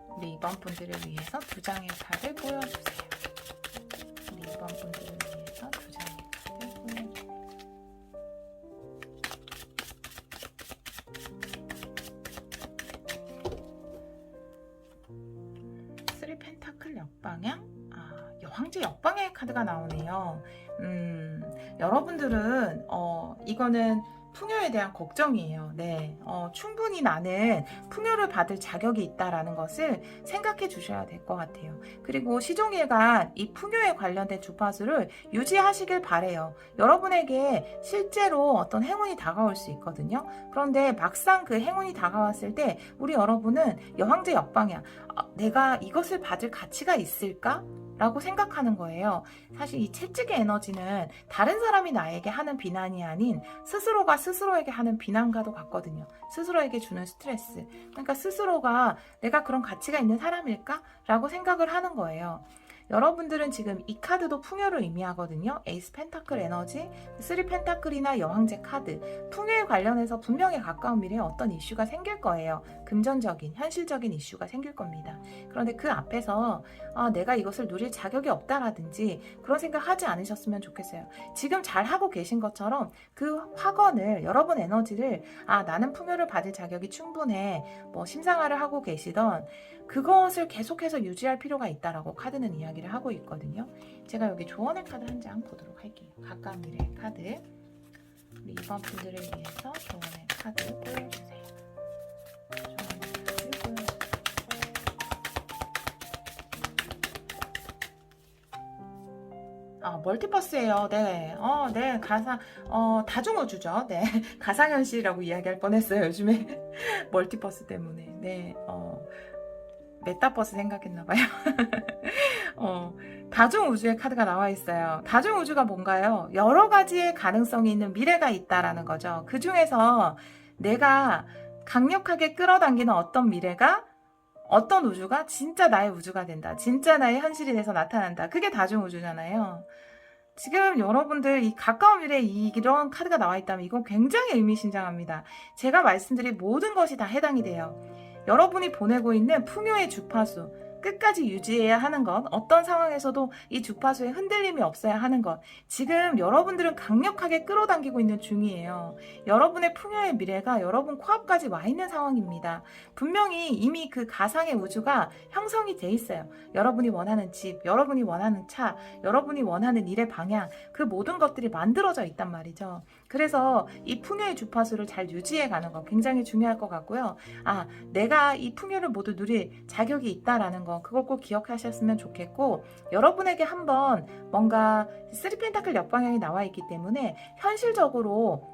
우리 이번 분들을 위해서 두 장의 카드 보여주세요. 우리 이번 분들을 위해서 두 장의 카드 보여주세요. 펜타클 역방향? 여왕제 역방향의 카드가 나오네요. 여러분들은 이거는 풍요에 대한 걱정이에요. 네, 충분히 나는 풍요를 받을 자격이 있다라는 것을 생각해 주셔야 될 것 같아요. 그리고 시종일관 이 풍요에 관련된 주파수를 유지하시길 바래요. 여러분에게 실제로 어떤 행운이 다가올 수 있거든요. 그런데 막상 그 행운이 다가왔을 때 우리 여러분은 여왕제 역방향, 내가 이것을 받을 가치가 있을까? 라고 생각하는 거예요. 사실 이 채찍의 에너지는 다른 사람이 나에게 하는 비난이 아닌 스스로가 스스로에게 하는 비난과도 같거든요. 스스로에게 주는 스트레스. 그러니까 스스로가 내가 그런 가치가 있는 사람일까? 라고 생각을 하는 거예요. 여러분들은 지금 이 카드도 풍요를 의미하거든요. 에이스 펜타클 에너지, 3 펜타클이나 여왕제 카드. 풍요에 관련해서 분명히 가까운 미래에 어떤 이슈가 생길 거예요. 금전적인, 현실적인 이슈가 생길 겁니다. 그런데 그 앞에서 내가 이것을 누릴 자격이 없다라든지 그런 생각 하지 않으셨으면 좋겠어요. 지금 잘 하고 계신 것처럼 그 확언을, 여러분 에너지를 나는 풍요를 받을 자격이 충분해, 뭐 심상화를 하고 계시던 그것을 계속해서 유지할 필요가 있다라고 카드는 이야기를 하고 있거든요. 제가 여기 조언의 카드 한 장 보도록 할게요. 가까운 미래 카드. 우리 이번 분들을 위해서 조언의 카드 보여주세요. 멀티버스예요. 네. 네. 다중우주죠. 네. 가상현실이라고 이야기할 뻔했어요. 요즘에 멀티버스 때문에. 네. 메타버스 생각했나봐요. 다중우주의 카드가 나와 있어요. 다중우주가 뭔가요? 여러 가지의 가능성이 있는 미래가 있다라는 거죠. 그 중에서 내가 강력하게 끌어당기는 어떤 미래가, 어떤 우주가 진짜 나의 우주가 된다. 진짜 나의 현실이 돼서 나타난다. 그게 다중우주잖아요. 지금 여러분들 이 가까운 미래에 이런 카드가 나와 있다면 이건 굉장히 의미심장합니다. 제가 말씀드린 모든 것이 다 해당이 돼요. 여러분이 보내고 있는 풍요의 주파수, 끝까지 유지해야 하는 것, 어떤 상황에서도 이 주파수에 흔들림이 없어야 하는 것, 지금 여러분들은 강력하게 끌어당기고 있는 중이에요. 여러분의 풍요의 미래가 여러분 코앞까지 와 있는 상황입니다. 분명히 이미 그 가상의 우주가 형성이 돼 있어요. 여러분이 원하는 집, 여러분이 원하는 차, 여러분이 원하는 일의 방향, 그 모든 것들이 만들어져 있단 말이죠. 그래서 이 풍요의 주파수를 잘 유지해 가는 거 굉장히 중요할 것 같고요. 내가 이 풍요를 모두 누릴 자격이 있다라는 거, 그걸 꼭 기억하셨으면 좋겠고, 여러분에게 한번 뭔가 3펜타클 역방향이 나와 있기 때문에 현실적으로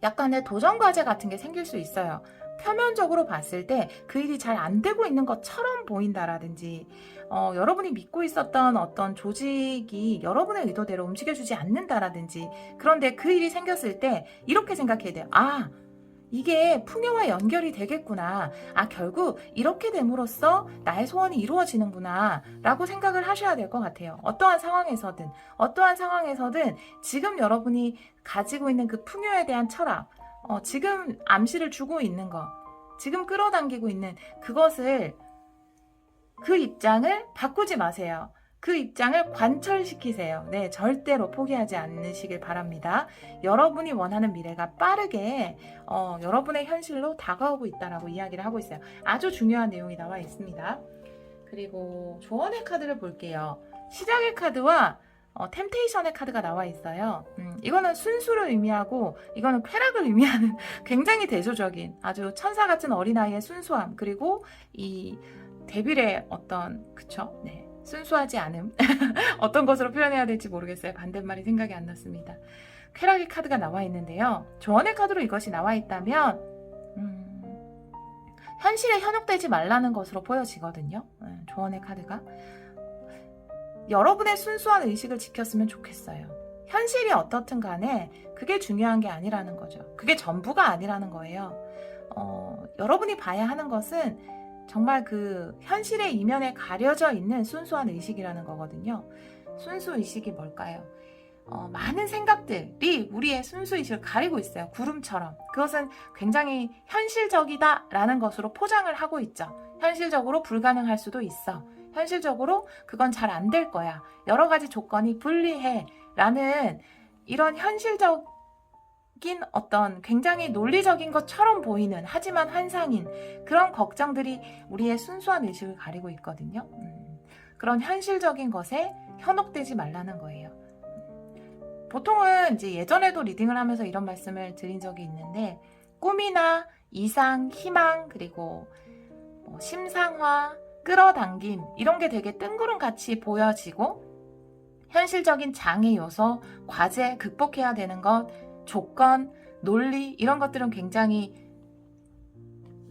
약간의 도전 과제 같은 게 생길 수 있어요. 표면적으로 봤을 때 그 일이 잘 안 되고 있는 것처럼 보인다라든지, 여러분이 믿고 있었던 어떤 조직이 여러분의 의도대로 움직여주지 않는다라든지, 그런데 그 일이 생겼을 때 이렇게 생각해야 돼요. 이게 풍요와 연결이 되겠구나. 결국 이렇게 됨으로써 나의 소원이 이루어지는구나 라고 생각을 하셔야 될 것 같아요. 어떠한 상황에서든 지금 여러분이 가지고 있는 그 풍요에 대한 철학, 지금 암시를 주고 있는 것, 지금 끌어당기고 있는 그것을, 그 입장을 바꾸지 마세요. 그 입장을 관철시키세요. 네, 절대로 포기하지 않으시길 바랍니다. 여러분이 원하는 미래가 빠르게 여러분의 현실로 다가오고 있다라고 이야기를 하고 있어요. 아주 중요한 내용이 나와 있습니다. 그리고 조언의 카드를 볼게요. 시작의 카드와 템테이션의 카드가 나와 있어요. 이거는 순수를 의미하고 이거는 쾌락을 의미하는 굉장히 대조적인, 아주 천사 같은 어린아이의 순수함, 그리고 이 데빌의 그쵸? 네. 순수하지 않음. 어떤 것으로 표현해야 될지 모르겠어요. 반대말이 생각이 안 났습니다. 쾌락의 카드가 나와 있는데요. 조언의 카드로 이것이 나와 있다면 현실에 현혹되지 말라는 것으로 보여지거든요. 조언의 카드가. 여러분의 순수한 의식을 지켰으면 좋겠어요. 현실이 어떻든 간에 그게 중요한 게 아니라는 거죠. 그게 전부가 아니라는 거예요. 여러분이 봐야 하는 것은 정말 그 현실의 이면에 가려져 있는 순수한 의식이라는 거거든요. 순수 의식이 뭘까요? 많은 생각들이 우리의 순수 의식을 가리고 있어요. 구름처럼. 그것은 굉장히 현실적이다라는 것으로 포장을 하고 있죠. 현실적으로 불가능할 수도 있어. 현실적으로 그건 잘 안 될 거야. 여러 가지 조건이 불리해. 라는 이런 현실적인 어떤 굉장히 논리적인 것처럼 보이는, 하지만 환상인 그런 걱정들이 우리의 순수한 의식을 가리고 있거든요. 그런 현실적인 것에 현혹되지 말라는 거예요. 보통은 이제 예전에도 리딩을 하면서 이런 말씀을 드린 적이 있는데, 꿈이나 이상, 희망, 그리고 심상화, 끌어당김, 이런 게 되게 뜬구름같이 보여지고, 현실적인 장애 요소, 과제, 극복해야 되는 것, 조건, 논리, 이런 것들은 굉장히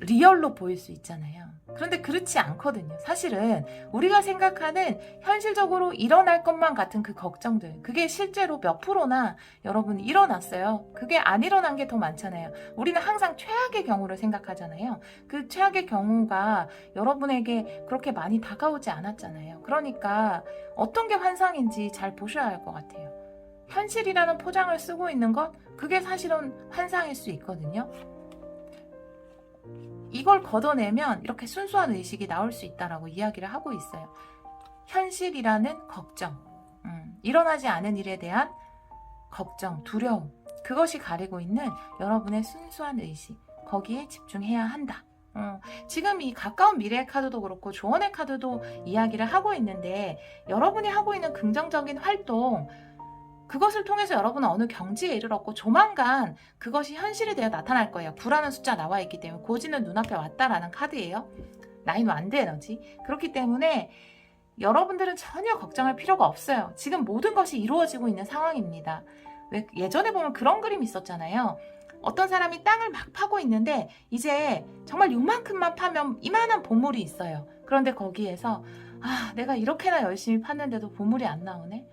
리얼로 보일 수 있잖아요. 그런데 그렇지 않거든요. 사실은 우리가 생각하는 현실적으로 일어날 것만 같은 그 걱정들, 그게 실제로 몇 프로나 여러분 일어났어요. 그게 안 일어난 게 더 많잖아요. 우리는 항상 최악의 경우를 생각하잖아요. 그 최악의 경우가 여러분에게 그렇게 많이 다가오지 않았잖아요. 그러니까 어떤 게 환상인지 잘 보셔야 할 것 같아요. 현실이라는 포장을 쓰고 있는 것, 그게 사실은 환상일 수 있거든요. 이걸 걷어내면 이렇게 순수한 의식이 나올 수 있다라고 이야기를 하고 있어요. 현실이라는 걱정, 일어나지 않은 일에 대한 걱정, 두려움, 그것이 가리고 있는 여러분의 순수한 의식, 거기에 집중해야 한다. 지금 이 가까운 미래의 카드도 그렇고 조언의 카드도 이야기를 하고 있는데, 여러분이 하고 있는 긍정적인 활동, 그것을 통해서 여러분은 어느 경지에 이르렀고 조만간 그것이 현실이 되어 나타날 거예요. 9라는 숫자 나와 있기 때문에 고지는 눈앞에 왔다라는 카드예요. 9 완드 에너지. 그렇기 때문에 여러분들은 전혀 걱정할 필요가 없어요. 지금 모든 것이 이루어지고 있는 상황입니다. 왜 예전에 보면 그런 그림이 있었잖아요. 어떤 사람이 땅을 막 파고 있는데 이제 정말 요만큼만 파면 이만한 보물이 있어요. 그런데 거기에서 내가 이렇게나 열심히 팠는데도 보물이 안 나오네.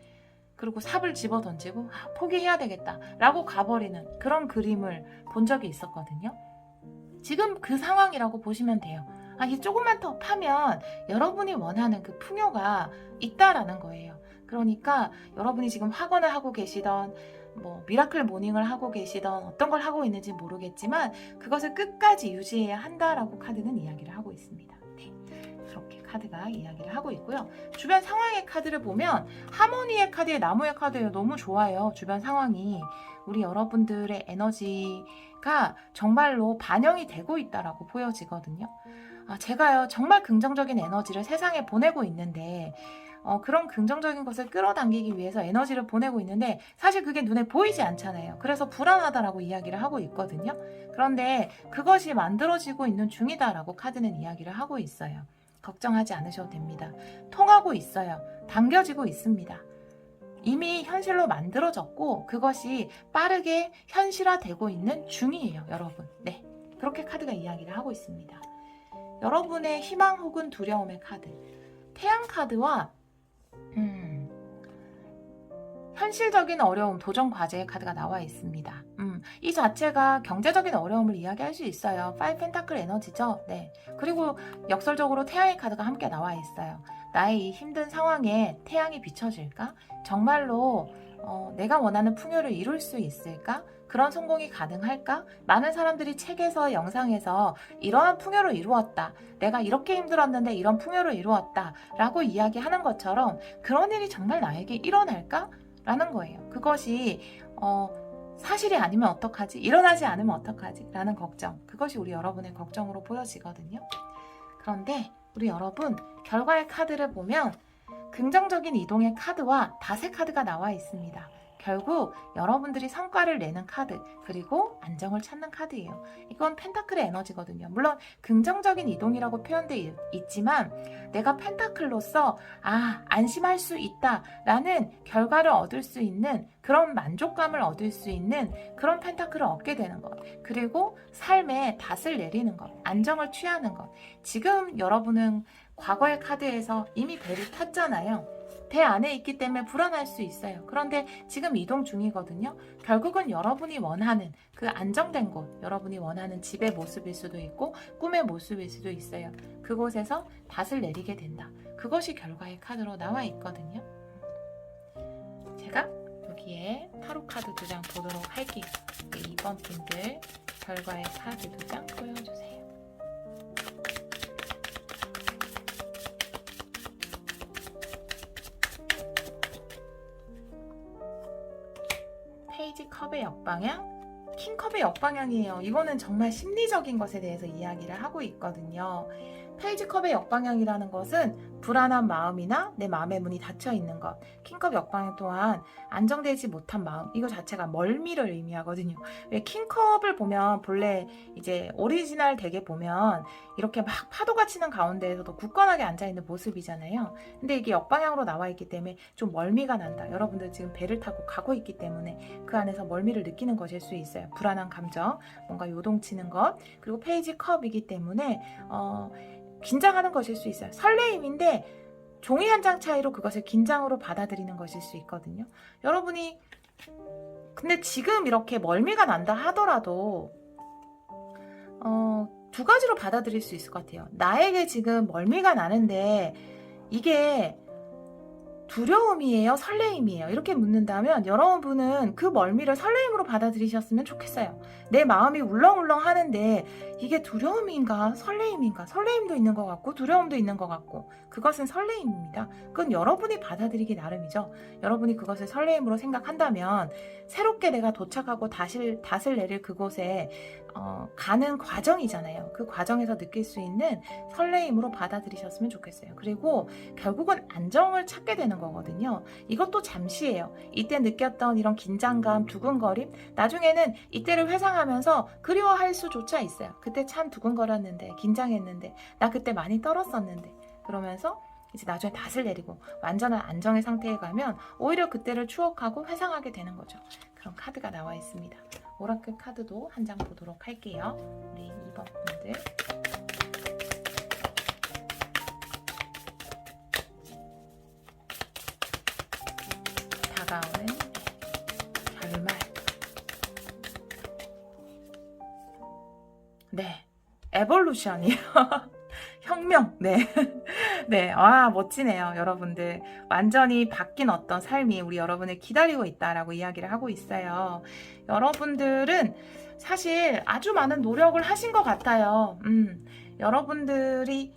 그리고 삽을 집어 던지고 포기해야 되겠다 라고 가버리는 그런 그림을 본 적이 있었거든요. 지금 그 상황이라고 보시면 돼요. 이 조금만 더 파면 여러분이 원하는 그 풍요가 있다라는 거예요. 그러니까 여러분이 지금 학원을 하고 계시던 미라클 모닝을 하고 계시던 어떤 걸 하고 있는지 모르겠지만 그것을 끝까지 유지해야 한다라고 카드는 이야기를 하고 있습니다. 네. 그렇게 카드가 이야기를 하고 있고요. 주변 상황의 카드를 보면 하모니의 카드에 나무의 카드예요. 너무 좋아요. 주변 상황이 우리 여러분들의 에너지가 정말로 반영이 되고 있다라고 보여지거든요. 제가요 정말 긍정적인 에너지를 세상에 보내고 있는데 그런 긍정적인 것을 끌어당기기 위해서 에너지를 보내고 있는데 사실 그게 눈에 보이지 않잖아요. 그래서 불안하다라고 이야기를 하고 있거든요. 그런데 그것이 만들어지고 있는 중이다라고 카드는 이야기를 하고 있어요. 걱정하지 않으셔도 됩니다. 통하고 있어요. 당겨지고 있습니다. 이미 현실로 만들어졌고 그것이 빠르게 현실화되고 있는 중이에요, 여러분. 네, 그렇게 카드가 이야기를 하고 있습니다. 여러분의 희망 혹은 두려움의 카드, 태양 카드와 현실적인 어려움, 도전 과제의 카드가 나와 있습니다. 이 자체가 경제적인 어려움을 이야기할 수 있어요. 5 펜타클 에너지죠. 네. 그리고 역설적으로 태양의 카드가 함께 나와 있어요. 나의 이 힘든 상황에 태양이 비춰질까? 정말로 내가 원하는 풍요를 이룰 수 있을까? 그런 성공이 가능할까? 많은 사람들이 책에서 영상에서 이러한 풍요를 이루었다. 내가 이렇게 힘들었는데 이런 풍요를 이루었다. 라고 이야기하는 것처럼 그런 일이 정말 나에게 일어날까? 라는 거예요. 그것이 사실이 아니면 어떡하지? 일어나지 않으면 어떡하지? 라는 걱정. 그것이 우리 여러분의 걱정으로 보여지거든요. 그런데 우리 여러분 결과의 카드를 보면 긍정적인 이동의 카드와 닷의 카드가 나와 있습니다. 결국 여러분들이 성과를 내는 카드, 그리고 안정을 찾는 카드예요. 이건 펜타클의 에너지거든요. 물론 긍정적인 이동이라고 표현되어 있지만 내가 펜타클로서 안심할 수 있다라는 결과를 얻을 수 있는 그런 만족감을 얻을 수 있는 그런 펜타클을 얻게 되는 것, 그리고 삶에 닷을 내리는 것, 안정을 취하는 것. 지금 여러분은 과거의 카드에서 이미 배를 탔잖아요. 배 안에 있기 때문에 불안할 수 있어요. 그런데 지금 이동 중이거든요. 결국은 여러분이 원하는 그 안정된 곳, 여러분이 원하는 집의 모습일 수도 있고 꿈의 모습일 수도 있어요. 그곳에서 닷을 내리게 된다. 그것이 결과의 카드로 나와 있거든요. 제가 여기에 타로 카드 2장 보도록 할게요. 2번 분들 결과의 카드 2장 보여주세요. 페이지 컵의 역방향, 킹컵의 역방향이에요. 이거는 정말 심리적인 것에 대해서 이야기를 하고 있거든요. 페이지 컵의 역방향이라는 것은 불안한 마음이나 내 마음의 문이 닫혀 있는 것. 킹컵 역방향 또한 안정되지 못한 마음, 이거 자체가 멀미를 의미하거든요. 왜 킹컵을 보면 본래 이제 오리지널 덱에 보면 이렇게 막 파도가 치는 가운데에서도 굳건하게 앉아있는 모습이잖아요. 근데 이게 역방향으로 나와 있기 때문에 좀 멀미가 난다. 여러분들 지금 배를 타고 가고 있기 때문에 그 안에서 멀미를 느끼는 것일 수 있어요. 불안한 감정, 뭔가 요동치는 것, 그리고 페이지 컵이기 때문에 긴장하는 것일 수 있어요. 설레임인데 종이 한 장 차이로 그것을 긴장으로 받아들이는 것일 수 있거든요. 여러분이 근데 지금 이렇게 멀미가 난다 하더라도 두 가지로 받아들일 수 있을 것 같아요. 나에게 지금 멀미가 나는데 이게 두려움이에요? 설레임이에요? 이렇게 묻는다면 여러분은 그 멀미를 설레임으로 받아들이셨으면 좋겠어요. 내 마음이 울렁울렁 하는데 이게 두려움인가 설레임인가? 설레임도 있는 것 같고 두려움도 있는 것 같고 그것은 설레임입니다. 그건 여러분이 받아들이기 나름이죠. 여러분이 그것을 설레임으로 생각한다면 새롭게 내가 도착하고 닷을 내릴 그곳에 가는 과정이잖아요. 그 과정에서 느낄 수 있는 설레임으로 받아들이셨으면 좋겠어요. 그리고 결국은 안정을 찾게 되는 거거든요. 이것도 잠시예요. 이때 느꼈던 이런 긴장감, 두근거림, 나중에는 이때를 회상하면서 그리워할 수조차 있어요. 그때 참 두근거렸는데, 긴장했는데, 나 그때 많이 떨었었는데, 그러면서 이제 나중에 닷을 내리고 완전한 안정의 상태에 가면 오히려 그때를 추억하고 회상하게 되는 거죠. 그런 카드가 나와 있습니다. 오라클 카드도 한 장 보도록 할게요. 우리 2번 분들. 다가오는 결말. 네, 에볼루션이요. 혁명. 네. 네. 와, 멋지네요. 여러분들. 완전히 바뀐 어떤 삶이 우리 여러분을 기다리고 있다라고 이야기를 하고 있어요. 여러분들은 사실 아주 많은 노력을 하신 것 같아요. 여러분들이,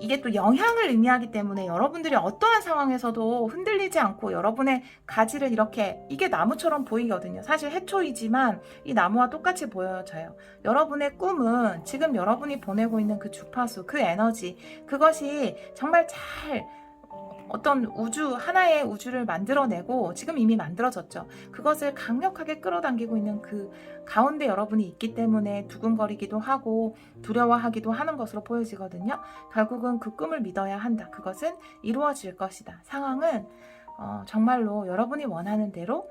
이게 또 영향을 의미하기 때문에 여러분들이 어떠한 상황에서도 흔들리지 않고 여러분의 가지를 이렇게 이게 나무처럼 보이거든요. 사실 해초이지만 이 나무와 똑같이 보여져요. 여러분의 꿈은 지금 여러분이 보내고 있는 그 주파수, 그 에너지 그것이 정말 잘 어떤 우주, 하나의 우주를 만들어내고 지금 이미 만들어졌죠. 그것을 강력하게 끌어당기고 있는 그 가운데 여러분이 있기 때문에 두근거리기도 하고 두려워하기도 하는 것으로 보여지거든요. 결국은 그 꿈을 믿어야 한다. 그것은 이루어질 것이다. 상황은 정말로 여러분이 원하는 대로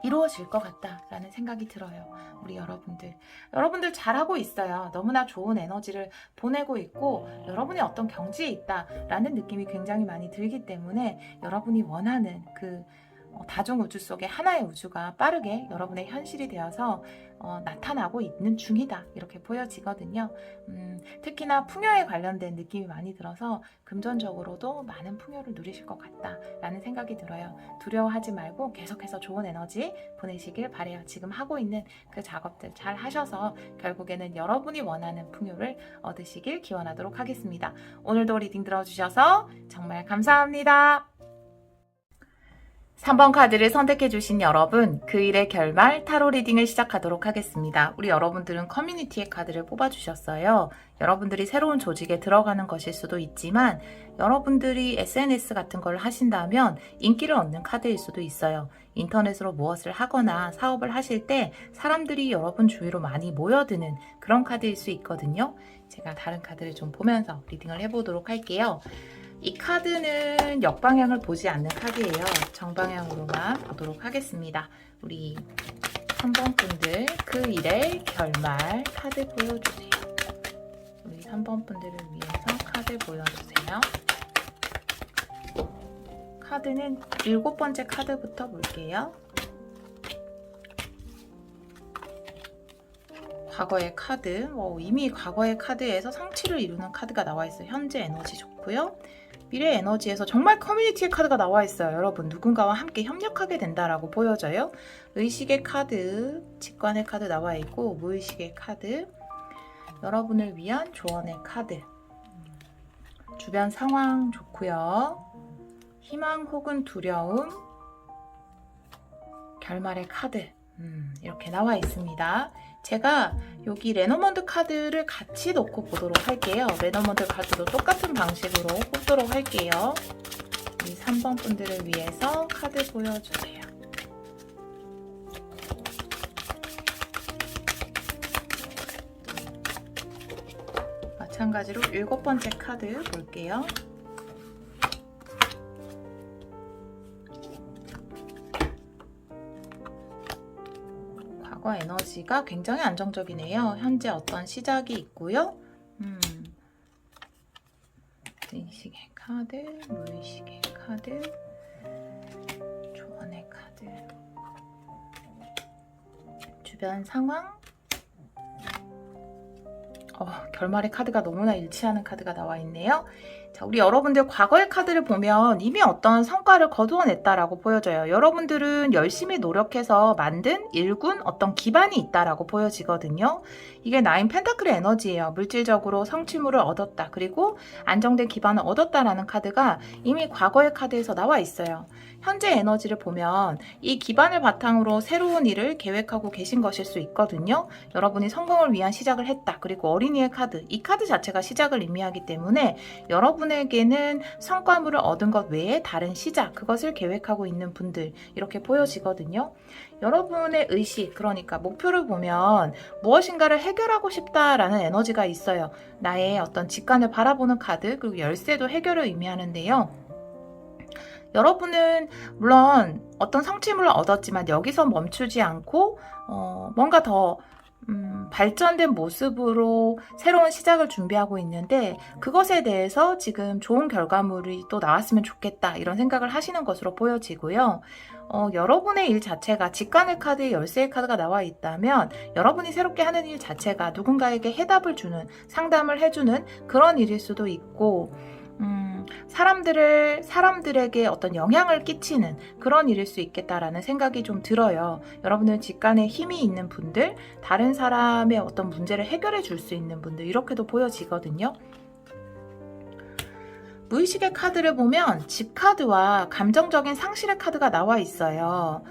이루어질 것 같다라는 생각이 들어요. 우리 여러분들 잘하고 있어요. 너무나 좋은 에너지를 보내고 있고 여러분이 어떤 경지에 있다라는 느낌이 굉장히 많이 들기 때문에 여러분이 원하는 그 다중우주 속의 하나의 우주가 빠르게 여러분의 현실이 되어서 나타나고 있는 중이다 이렇게 보여지거든요. 특히나 풍요에 관련된 느낌이 많이 들어서 금전적으로도 많은 풍요를 누리실 것 같다라는 생각이 들어요. 두려워하지 말고 계속해서 좋은 에너지 보내시길 바라요. 지금 하고 있는 그 작업들 잘 하셔서 결국에는 여러분이 원하는 풍요를 얻으시길 기원하도록 하겠습니다. 오늘도 리딩 들어주셔서 정말 감사합니다. 3번 카드를 선택해주신 여러분, 그 일의 결말 타로 리딩을 시작하도록 하겠습니다. 우리 여러분들은 커뮤니티의 카드를 뽑아주셨어요. 여러분들이 새로운 조직에 들어가는 것일 수도 있지만 여러분들이 SNS 같은 걸 하신다면 인기를 얻는 카드일 수도 있어요. 인터넷으로 무엇을 하거나 사업을 하실 때 사람들이 여러분 주위로 많이 모여드는 그런 카드일 수 있거든요. 제가 다른 카드를 좀 보면서 리딩을 해보도록 할게요. 이 카드는 역방향을 보지 않는 카드예요. 정방향으로만 보도록 하겠습니다. 우리 3번 분들 그 일의 결말 카드 보여주세요. 우리 3번 분들을 위해서 카드 보여주세요. 카드는 7번째 카드부터 볼게요. 과거의 카드, 이미 과거의 카드에서 성취를 이루는 카드가 나와 있어요. 현재 에너지 좋고요. 미래 에너지에서 정말 커뮤니티의 카드가 나와 있어요. 여러분 누군가와 함께 협력하게 된다라고 보여져요. 의식의 카드, 직관의 카드 나와 있고 무의식의 카드, 여러분을 위한 조언의 카드, 주변 상황 좋고요. 희망 혹은 두려움, 결말의 카드 이렇게 나와 있습니다. 제가 여기 레노먼드 카드를 같이 넣고 보도록 할게요. 레노먼드 카드도 똑같은 방식으로 뽑도록 할게요. 이 3번 분들을 위해서 카드 보여주세요. 마찬가지로 7번째 카드 볼게요. 과거 에너지가 굉장히 안정적이네요. 현재 어떤 시작이 있고요. 의식의 카드, 무의식의 카드, 조언의 카드, 주변 상황. 결말의 카드가 너무나 일치하는 카드가 나와 있네요. 자, 우리 여러분들 과거의 카드를 보면 이미 어떤 성과를 거두어냈다라고 보여져요. 여러분들은 열심히 노력해서 만든 일군 어떤 기반이 있다라고 보여지거든요. 이게 나인 펜타클의 에너지예요. 물질적으로 성취물을 얻었다. 그리고 안정된 기반을 얻었다라는 카드가 이미 과거의 카드에서 나와 있어요. 현재 에너지를 보면 이 기반을 바탕으로 새로운 일을 계획하고 계신 것일 수 있거든요. 여러분이 성공을 위한 시작을 했다. 그리고 어린이의 카드, 이 카드 자체가 시작을 의미하기 때문에 여러분에게는 성과물을 얻은 것 외에 다른 시작, 그것을 계획하고 있는 분들, 이렇게 보여지거든요. 여러분의 의식, 그러니까 목표를 보면 무엇인가를 해결하고 싶다라는 에너지가 있어요. 나의 어떤 직관을 바라보는 카드, 그리고 열쇠도 해결을 의미하는데요. 여러분은 물론 어떤 성취물을 얻었지만 여기서 멈추지 않고 뭔가 더 발전된 모습으로 새로운 시작을 준비하고 있는데, 그것에 대해서 지금 좋은 결과물이 또 나왔으면 좋겠다, 이런 생각을 하시는 것으로 보여지고요. 여러분의 일 자체가 직관의 카드에 열쇠의 카드가 나와 있다면 여러분이 새롭게 하는 일 자체가 누군가에게 해답을 주는, 상담을 해주는 그런 일일 수도 있고, 사람들에게 어떤 영향을 끼치는 그런 일일 수 있겠다라는 생각이 좀 들어요. 여러분은 직관에 힘이 있는 분들, 다른 사람의 어떤 문제를 해결해 줄 수 있는 분들, 이렇게도 보여지거든요. 무의식의 카드를 보면 집 카드와 감정적인 상실의 카드가 나와 있어요.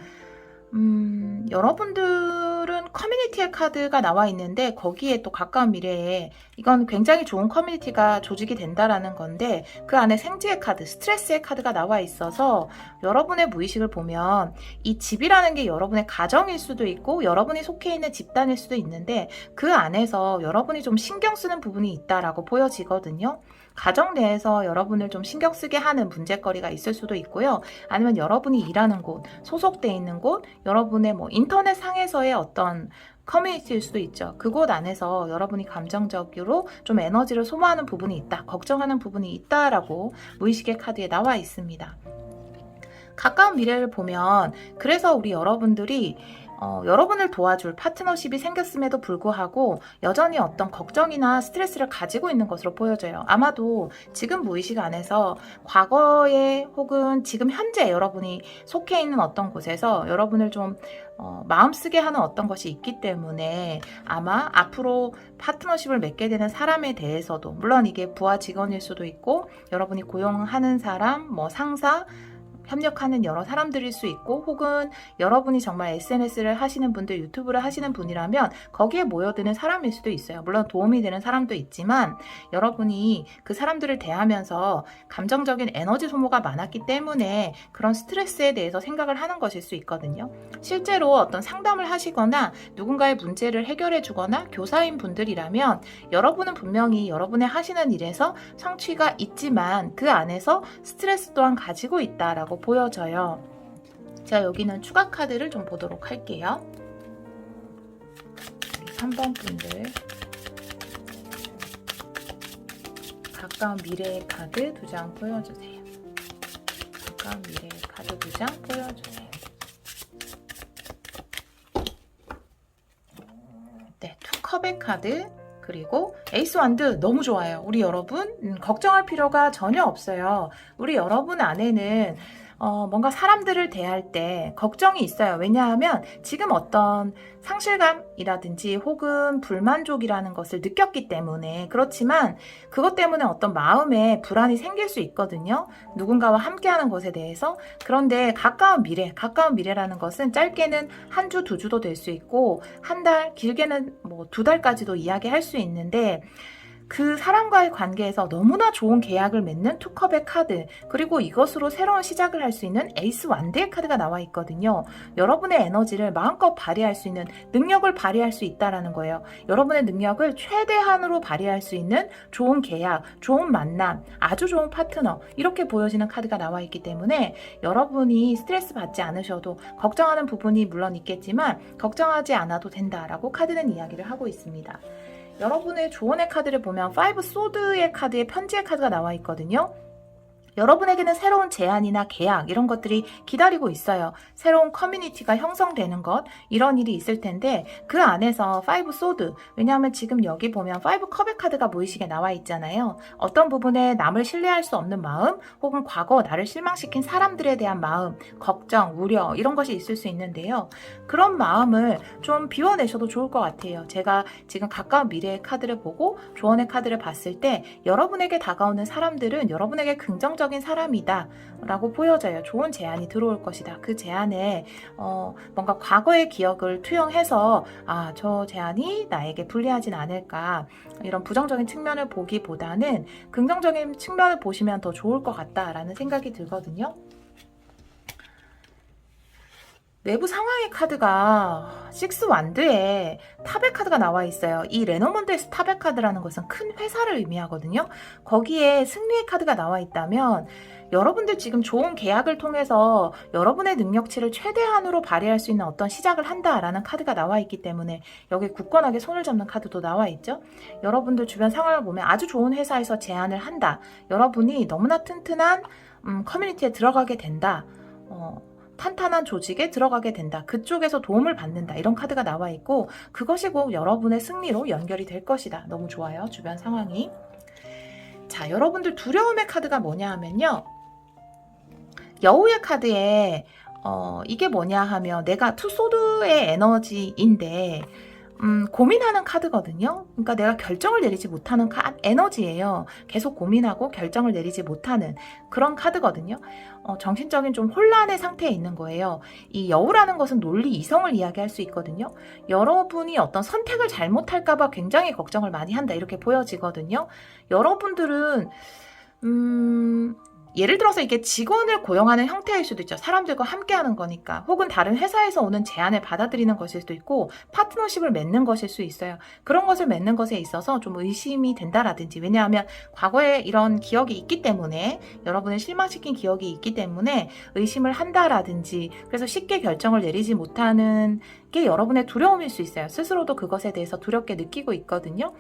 여러분들은 커뮤니티의 카드가 나와 있는데 거기에 또 가까운 미래에 이건 굉장히 좋은 커뮤니티가 조직이 된다라는 건데, 그 안에 생지의 카드, 스트레스의 카드가 나와 있어서 여러분의 무의식을 보면 이 집이라는 게 여러분의 가정일 수도 있고 여러분이 속해 있는 집단일 수도 있는데, 그 안에서 여러분이 좀 신경 쓰는 부분이 있다라고 보여지거든요. 가정 내에서 여러분을 좀 신경 쓰게 하는 문제거리가 있을 수도 있고요. 아니면 여러분이 일하는 곳, 소속돼 있는 곳, 여러분의 인터넷 상에서의 어떤 커뮤니티일 수도 있죠. 그곳 안에서 여러분이 감정적으로 좀 에너지를 소모하는 부분이 있다, 걱정하는 부분이 있다라고 무의식의 카드에 나와 있습니다. 가까운 미래를 보면, 그래서 우리 여러분들이 여러분을 도와줄 파트너십이 생겼음에도 불구하고 여전히 어떤 걱정이나 스트레스를 가지고 있는 것으로 보여져요. 아마도 지금 무의식 안에서 과거에 혹은 지금 현재 여러분이 속해 있는 어떤 곳에서 여러분을 좀 마음 쓰게 하는 어떤 것이 있기 때문에, 아마 앞으로 파트너십을 맺게 되는 사람에 대해서도, 물론 이게 부하 직원일 수도 있고 여러분이 고용하는 사람, 상사, 협력하는 여러 사람들일 수 있고, 혹은 여러분이 정말 SNS를 하시는 분들, 유튜브를 하시는 분이라면 거기에 모여드는 사람일 수도 있어요. 물론 도움이 되는 사람도 있지만 여러분이 그 사람들을 대하면서 감정적인 에너지 소모가 많았기 때문에 그런 스트레스에 대해서 생각을 하는 것일 수 있거든요. 실제로 어떤 상담을 하시거나 누군가의 문제를 해결해 주거나 교사인 분들이라면 여러분은 분명히 여러분의 하시는 일에서 성취가 있지만 그 안에서 스트레스 또한 가지고 있다라고 보여져요. 자, 여기는 추가 카드를 좀 보도록 할게요. 3번 분들, 가까운 미래의 카드 2장 보여주세요. 가까운 미래의 카드 2장 보여주세요. 네, 투컵의 카드, 그리고 에이스 완드 너무 좋아요. 우리 여러분 걱정할 필요가 전혀 없어요. 우리 여러분 안에는 뭔가 사람들을 대할 때 걱정이 있어요. 왜냐하면 지금 어떤 상실감이라든지 혹은 불만족이라는 것을 느꼈기 때문에. 그렇지만 그것 때문에 어떤 마음에 불안이 생길 수 있거든요. 누군가와 함께하는 것에 대해서. 그런데 가까운 미래라는 것은 짧게는 한 주, 2주도 될 수 있고 한 달, 길게는 2달까지도 이야기할 수 있는데, 그 사람과의 관계에서 너무나 좋은 계약을 맺는 투컵의 카드, 그리고 이것으로 새로운 시작을 할 수 있는 에이스 완드의 카드가 나와 있거든요. 여러분의 에너지를 마음껏 발휘할 수 있는 능력을 발휘할 수 있다라는 거예요. 여러분의 능력을 최대한으로 발휘할 수 있는 좋은 계약, 좋은 만남, 아주 좋은 파트너, 이렇게 보여지는 카드가 나와 있기 때문에 여러분이 스트레스 받지 않으셔도, 걱정하는 부분이 물론 있겠지만 걱정하지 않아도 된다라고 카드는 이야기를 하고 있습니다. 여러분의 조언의 카드를 보면 5 소드의 카드에 편지의 카드가 나와 있거든요. 여러분에게는 새로운 제안이나 계약, 이런 것들이 기다리고 있어요. 새로운 커뮤니티가 형성되는 것, 이런 일이 있을 텐데 그 안에서 5 소드, 왜냐하면 지금 여기 보면 5 컵의 카드가 보이시게 나와 있잖아요. 어떤 부분에 남을 신뢰할 수 없는 마음, 혹은 과거 나를 실망시킨 사람들에 대한 마음, 걱정, 우려, 이런 것이 있을 수 있는데요. 그런 마음을 좀 비워내셔도 좋을 것 같아요. 제가 지금 가까운 미래의 카드를 보고 조언의 카드를 봤을 때 여러분에게 다가오는 사람들은 여러분에게 긍정적인 사람이다 라고 보여져요. 좋은 제안이 들어올 것이다. 그 제안에 뭔가 과거의 기억을 투영해서 저 제안이 나에게 불리하진 않을까, 이런 부정적인 측면을 보기보다는 긍정적인 측면을 보시면 더 좋을 것 같다라는 생각이 들거든요. 내부 상황의 카드가 6 완드에 탑의 카드가 나와 있어요. 이 레노몬드에서 탑의 카드라는 것은 큰 회사를 의미하거든요. 거기에 승리의 카드가 나와 있다면 여러분들 지금 좋은 계약을 통해서 여러분의 능력치를 최대한으로 발휘할 수 있는 어떤 시작을 한다라는 카드가 나와 있기 때문에 여기 굳건하게 손을 잡는 카드도 나와 있죠. 여러분들 주변 상황을 보면 아주 좋은 회사에서 제안을 한다. 여러분이 너무나 튼튼한 커뮤니티에 들어가게 된다. 탄탄한 조직에 들어가게 된다. 그쪽에서 도움을 받는다. 이런 카드가 나와 있고 그것이 꼭 여러분의 승리로 연결이 될 것이다. 너무 좋아요. 주변 상황이. 자, 여러분들 두려움의 카드가 뭐냐 하면요. 여우의 카드에 이게 뭐냐 하면 내가 투소드의 에너지인데 고민하는 카드거든요. 그러니까 내가 결정을 내리지 못하는 에너지예요. 계속 고민하고 결정을 내리지 못하는 그런 카드거든요. 정신적인 좀 혼란의 상태에 있는 거예요. 이 여우라는 것은 논리 이성을 이야기할 수 있거든요. 여러분이 어떤 선택을 잘못할까봐 굉장히 걱정을 많이 한다, 이렇게 보여지거든요. 여러분들은 예를 들어서 이게 직원을 고용하는 형태일 수도 있죠. 사람들과 함께하는 거니까. 혹은 다른 회사에서 오는 제안을 받아들이는 것일 수도 있고 파트너십을 맺는 것일 수 있어요. 그런 것을 맺는 것에 있어서 좀 의심이 된다라든지, 왜냐하면 과거에 이런 기억이 있기 때문에, 여러분을 실망시킨 기억이 있기 때문에 의심을 한다라든지, 그래서 쉽게 결정을 내리지 못하는 게 여러분의 두려움일 수 있어요. 스스로도 그것에 대해서 두렵게 느끼고 있거든요.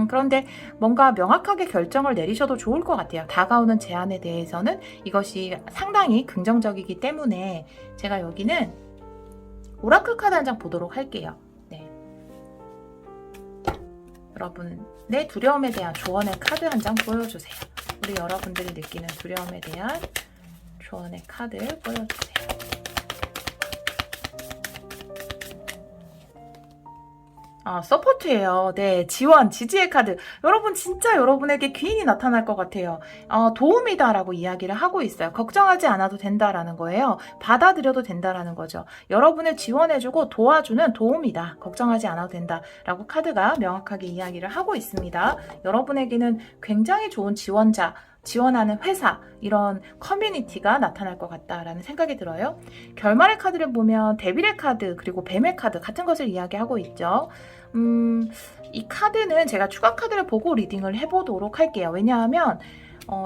그런데 뭔가 명확하게 결정을 내리셔도 좋을 것 같아요. 다가오는 제안에 대해서는 이것이 상당히 긍정적이기 때문에 제가 여기는 오라클 카드 한 장 보도록 할게요. 네. 여러분의 두려움에 대한 조언의 카드 한 장 보여주세요. 우리 여러분들이 느끼는 두려움에 대한 조언의 카드 보여주세요. 서포트예요. 네, 지원, 지지의 카드. 여러분 진짜 여러분에게 귀인이 나타날 것 같아요. 도움이다라고 이야기를 하고 있어요. 걱정하지 않아도 된다라는 거예요. 받아들여도 된다라는 거죠. 여러분을 지원해주고 도와주는 도움이다. 걱정하지 않아도 된다라고 카드가 명확하게 이야기를 하고 있습니다. 여러분에게는 굉장히 좋은 지원자, 지원하는 회사, 이런 커뮤니티가 나타날 것 같다라는 생각이 들어요. 결말의 카드를 보면 데빌의 카드, 그리고 뱀의 카드 같은 것을 이야기하고 있죠. 이 카드는 제가 추가 카드를 보고 리딩을 해보도록 할게요. 왜냐하면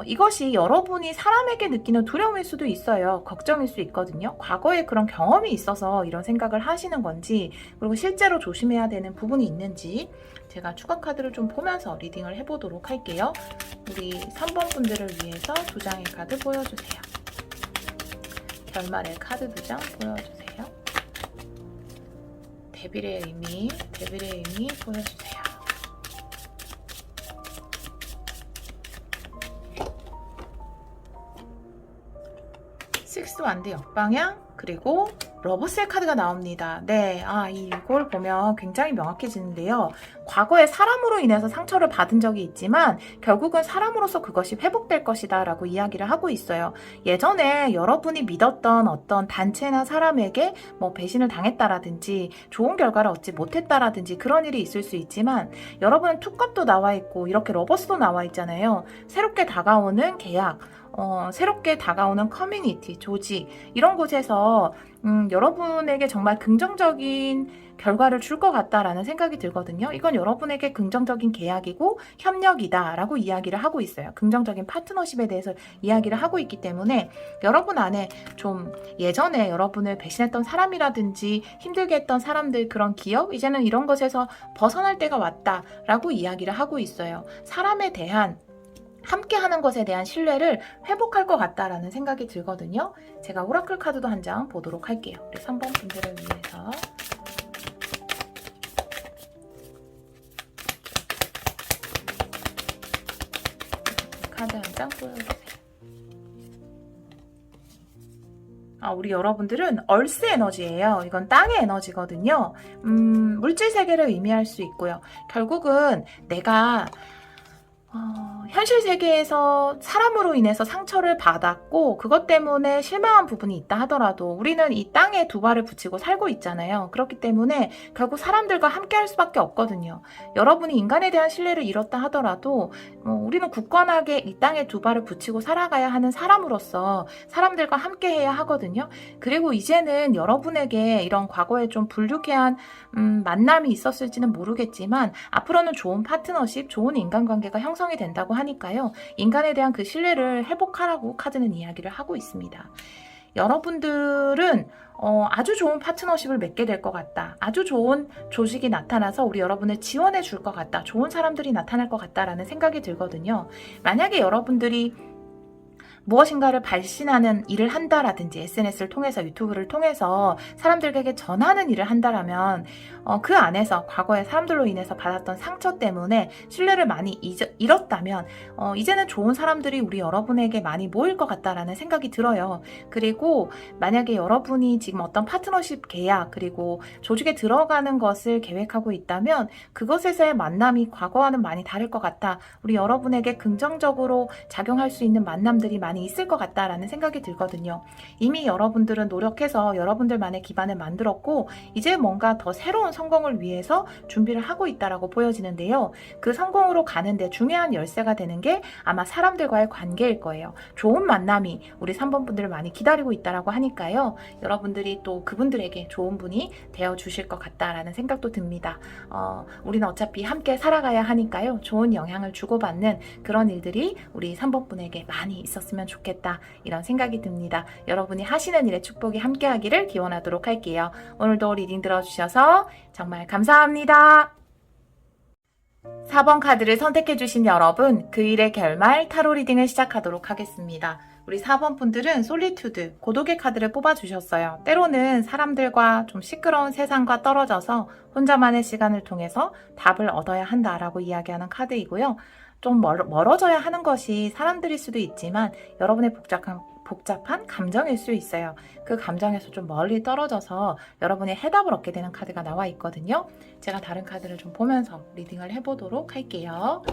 이것이 여러분이 사람에게 느끼는 두려움일 수도 있어요. 걱정일 수 있거든요. 과거에 그런 경험이 있어서 이런 생각을 하시는 건지, 그리고 실제로 조심해야 되는 부분이 있는지 제가 추가 카드를 좀 보면서 리딩을 해보도록 할게요. 우리 3번 분들을 위해서 2장의 카드 보여주세요. 결말의 카드 2장 보여주세요. 데빌의 의미 보여주세요. 6 완드 역방향, 그리고 러버스의 카드가 나옵니다. 네, 이걸 보면 굉장히 명확해지는데요. 과거에 사람으로 인해서 상처를 받은 적이 있지만 결국은 사람으로서 그것이 회복될 것이다 라고 이야기를 하고 있어요. 예전에 여러분이 믿었던 어떤 단체나 사람에게 뭐 배신을 당했다라든지 좋은 결과를 얻지 못했다라든지 그런 일이 있을 수 있지만 여러분은 투컵도 나와 있고 이렇게 러버스도 나와 있잖아요. 새롭게 다가오는 계약, 새롭게 다가오는 커뮤니티, 조직 이런 곳에서 여러분에게 정말 긍정적인 결과를 줄 것 같다라는 생각이 들거든요. 이건 여러분에게 긍정적인 계약이고 협력이다라고 이야기를 하고 있어요. 긍정적인 파트너십에 대해서 이야기를 하고 있기 때문에 여러분 안에 좀 예전에 여러분을 배신했던 사람이라든지 힘들게 했던 사람들 그런 기억 이제는 이런 것에서 벗어날 때가 왔다라고 이야기를 하고 있어요. 사람에 대한 함께 하는 것에 대한 신뢰를 회복할 것 같다라는 생각이 들거든요. 제가 오라클 카드도 한 장 보도록 할게요. 우리 3번 분들을 위해서. 카드 한 장 보여주세요. 우리 여러분들은 얼스 에너지예요. 이건 땅의 에너지거든요. 물질 세계를 의미할 수 있고요. 결국은 내가 현실 세계에서 사람으로 인해서 상처를 받았고 그것 때문에 실망한 부분이 있다 하더라도 우리는 이 땅에 두 발을 붙이고 살고 있잖아요. 그렇기 때문에 결국 사람들과 함께 할 수밖에 없거든요. 여러분이 인간에 대한 신뢰를 잃었다 하더라도 우리는 굳건하게 이 땅에 두 발을 붙이고 살아가야 하는 사람으로서 사람들과 함께 해야 하거든요. 그리고 이제는 여러분에게 이런 과거에 좀 불유쾌한 만남이 있었을지는 모르겠지만 앞으로는 좋은 파트너십, 좋은 인간관계가 형성이 된다고 하니까요. 인간에 대한 그 신뢰를 회복하라고 카드는 이야기를 하고 있습니다. 여러분들은 아주 좋은 파트너십을 맺게 될 것 같다. 아주 좋은 조직이 나타나서 우리 여러분을 지원해 줄 것 같다. 좋은 사람들이 나타날 것 같다라는 생각이 들거든요. 만약에 여러분들이 무엇인가를 발신하는 일을 한다라든지 SNS를 통해서 유튜브를 통해서 사람들에게 전하는 일을 한다라면 그 안에서 과거에 사람들로 인해서 받았던 상처 때문에 신뢰를 많이 잃었다면 이제는 좋은 사람들이 우리 여러분에게 많이 모일 것 같다라는 생각이 들어요. 그리고 만약에 여러분이 지금 어떤 파트너십 계약 그리고 조직에 들어가는 것을 계획하고 있다면 그것에서의 만남이 과거와는 많이 다를 것 같다. 우리 여러분에게 긍정적으로 작용할 수 있는 만남들이 많이 있을 것 같다라는 생각이 들거든요. 이미 여러분들은 노력해서 여러분들만의 기반을 만들었고 이제 뭔가 더 새로운 성공을 위해서 준비를 하고 있다라고 보여지는데요. 그 성공으로 가는데 중요한 열쇠가 되는 게 아마 사람들과의 관계일 거예요. 좋은 만남이 우리 3번 분들을 많이 기다리고 있다라고 하니까요. 여러분들이 또 그분들에게 좋은 분이 되어 주실 것 같다라는 생각도 듭니다. 우리는 어차피 함께 살아가야 하니까요. 좋은 영향을 주고받는 그런 일들이 우리 3번 분에게 많이 있었으면 좋겠다 이런 생각이 듭니다. 여러분이 하시는 일에 축복이 함께하기를 기원하도록 할게요. 오늘도 리딩 들어주셔서 정말 감사합니다. 4번 카드를 선택해주신 여러분, 그 일의 결말 타로 리딩을 시작하도록 하겠습니다. 우리 4번 분들은 솔리튜드, 고독의 카드를 뽑아주셨어요. 때로는 사람들과 좀 시끄러운 세상과 떨어져서 혼자만의 시간을 통해서 답을 얻어야 한다라고 이야기하는 카드이고요. 좀 멀어져야 하는 것이 사람들일 수도 있지만 여러분의 복잡한 감정일 수 있어요. 그 감정에서 좀 멀리 떨어져서 여러분의 해답을 얻게 되는 카드가 나와 있거든요. 제가 다른 카드를 좀 보면서 리딩을 해보도록 할게요.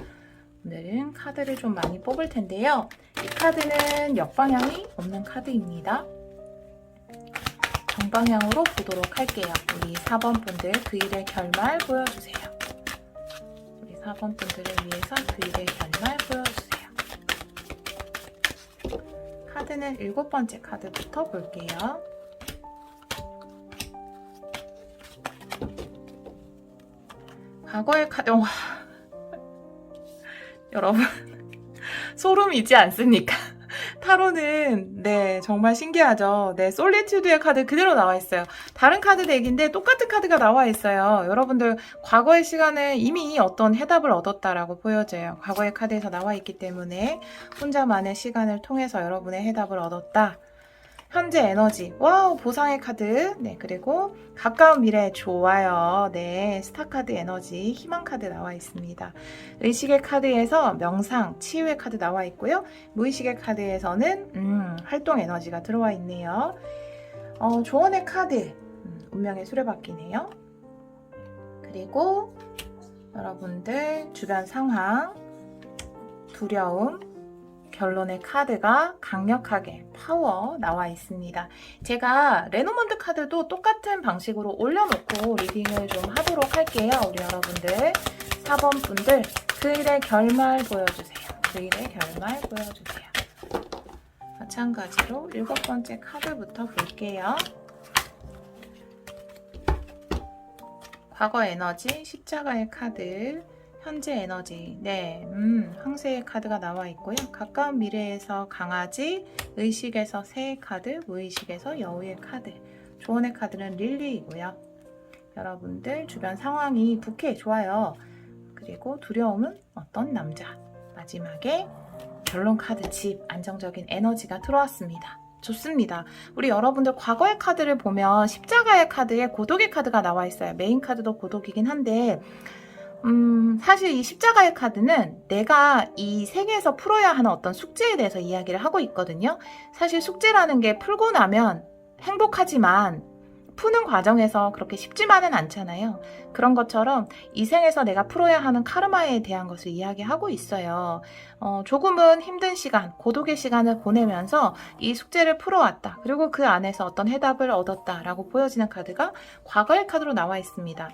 오늘은 카드를 좀 많이 뽑을 텐데요. 이 카드는 역방향이 없는 카드입니다. 정방향으로 보도록 할게요. 우리 4번 분들 그 일의 결말 보여주세요. 우리 4번 분들을 위해서 그 일의 결말 보여주세요. 카드는 7번째 카드부터 볼게요. 과거의 카드, 여러분 소름이지 않습니까? 타로는 정말 신기하죠. 솔리튜드의 카드 그대로 나와 있어요. 다른 카드 덱인데 똑같은 카드가 나와 있어요. 여러분들 과거의 시간에 이미 어떤 해답을 얻었다라고 보여져요. 과거의 카드에서 나와 있기 때문에 혼자만의 시간을 통해서 여러분의 해답을 얻었다. 현재 에너지, 와우, 보상의 카드, 그리고 가까운 미래, 좋아요, 스타카드 에너지, 희망 카드 나와 있습니다. 의식의 카드에서 명상, 치유의 카드 나와 있고요. 무의식의 카드에서는 활동 에너지가 들어와 있네요. 조언의 카드. 운명의 수레바퀴네요. 그리고 여러분들 주변 상황, 두려움, 결론의 카드가 강력하게 파워 나와 있습니다. 제가 레노먼드 카드도 똑같은 방식으로 올려놓고 리딩을 좀 하도록 할게요. 우리 여러분들 4번 분들 그 일의 결말 보여주세요. 그 일의 결말 보여주세요. 마찬가지로 7번째 카드부터 볼게요. 과거 에너지, 십자가의 카드, 현재 에너지, 네, 황새의 카드가 나와 있고요. 가까운 미래에서 강아지, 의식에서 새의 카드, 무의식에서 여우의 카드, 조언의 카드는 릴리이고요. 여러분들 주변 상황이 부캐 좋아요. 그리고 두려움은 어떤 남자. 마지막에 결론 카드 집, 안정적인 에너지가 들어왔습니다. 좋습니다. 우리 여러분들 과거의 카드를 보면 십자가의 카드에 고독의 카드가 나와 있어요. 메인 카드도 고독이긴 한데 사실 이 십자가의 카드는 내가 이 세계에서 풀어야 하는 어떤 숙제에 대해서 이야기를 하고 있거든요. 사실 숙제라는 게 풀고 나면 행복하지만 푸는 과정에서 그렇게 쉽지만은 않잖아요. 그런 것처럼 이 생에서 내가 풀어야 하는 카르마에 대한 것을 이야기하고 있어요. 조금은 힘든 시간, 고독의 시간을 보내면서 이 숙제를 풀어왔다. 그리고 그 안에서 어떤 해답을 얻었다라고 보여지는 카드가 과거의 카드로 나와 있습니다.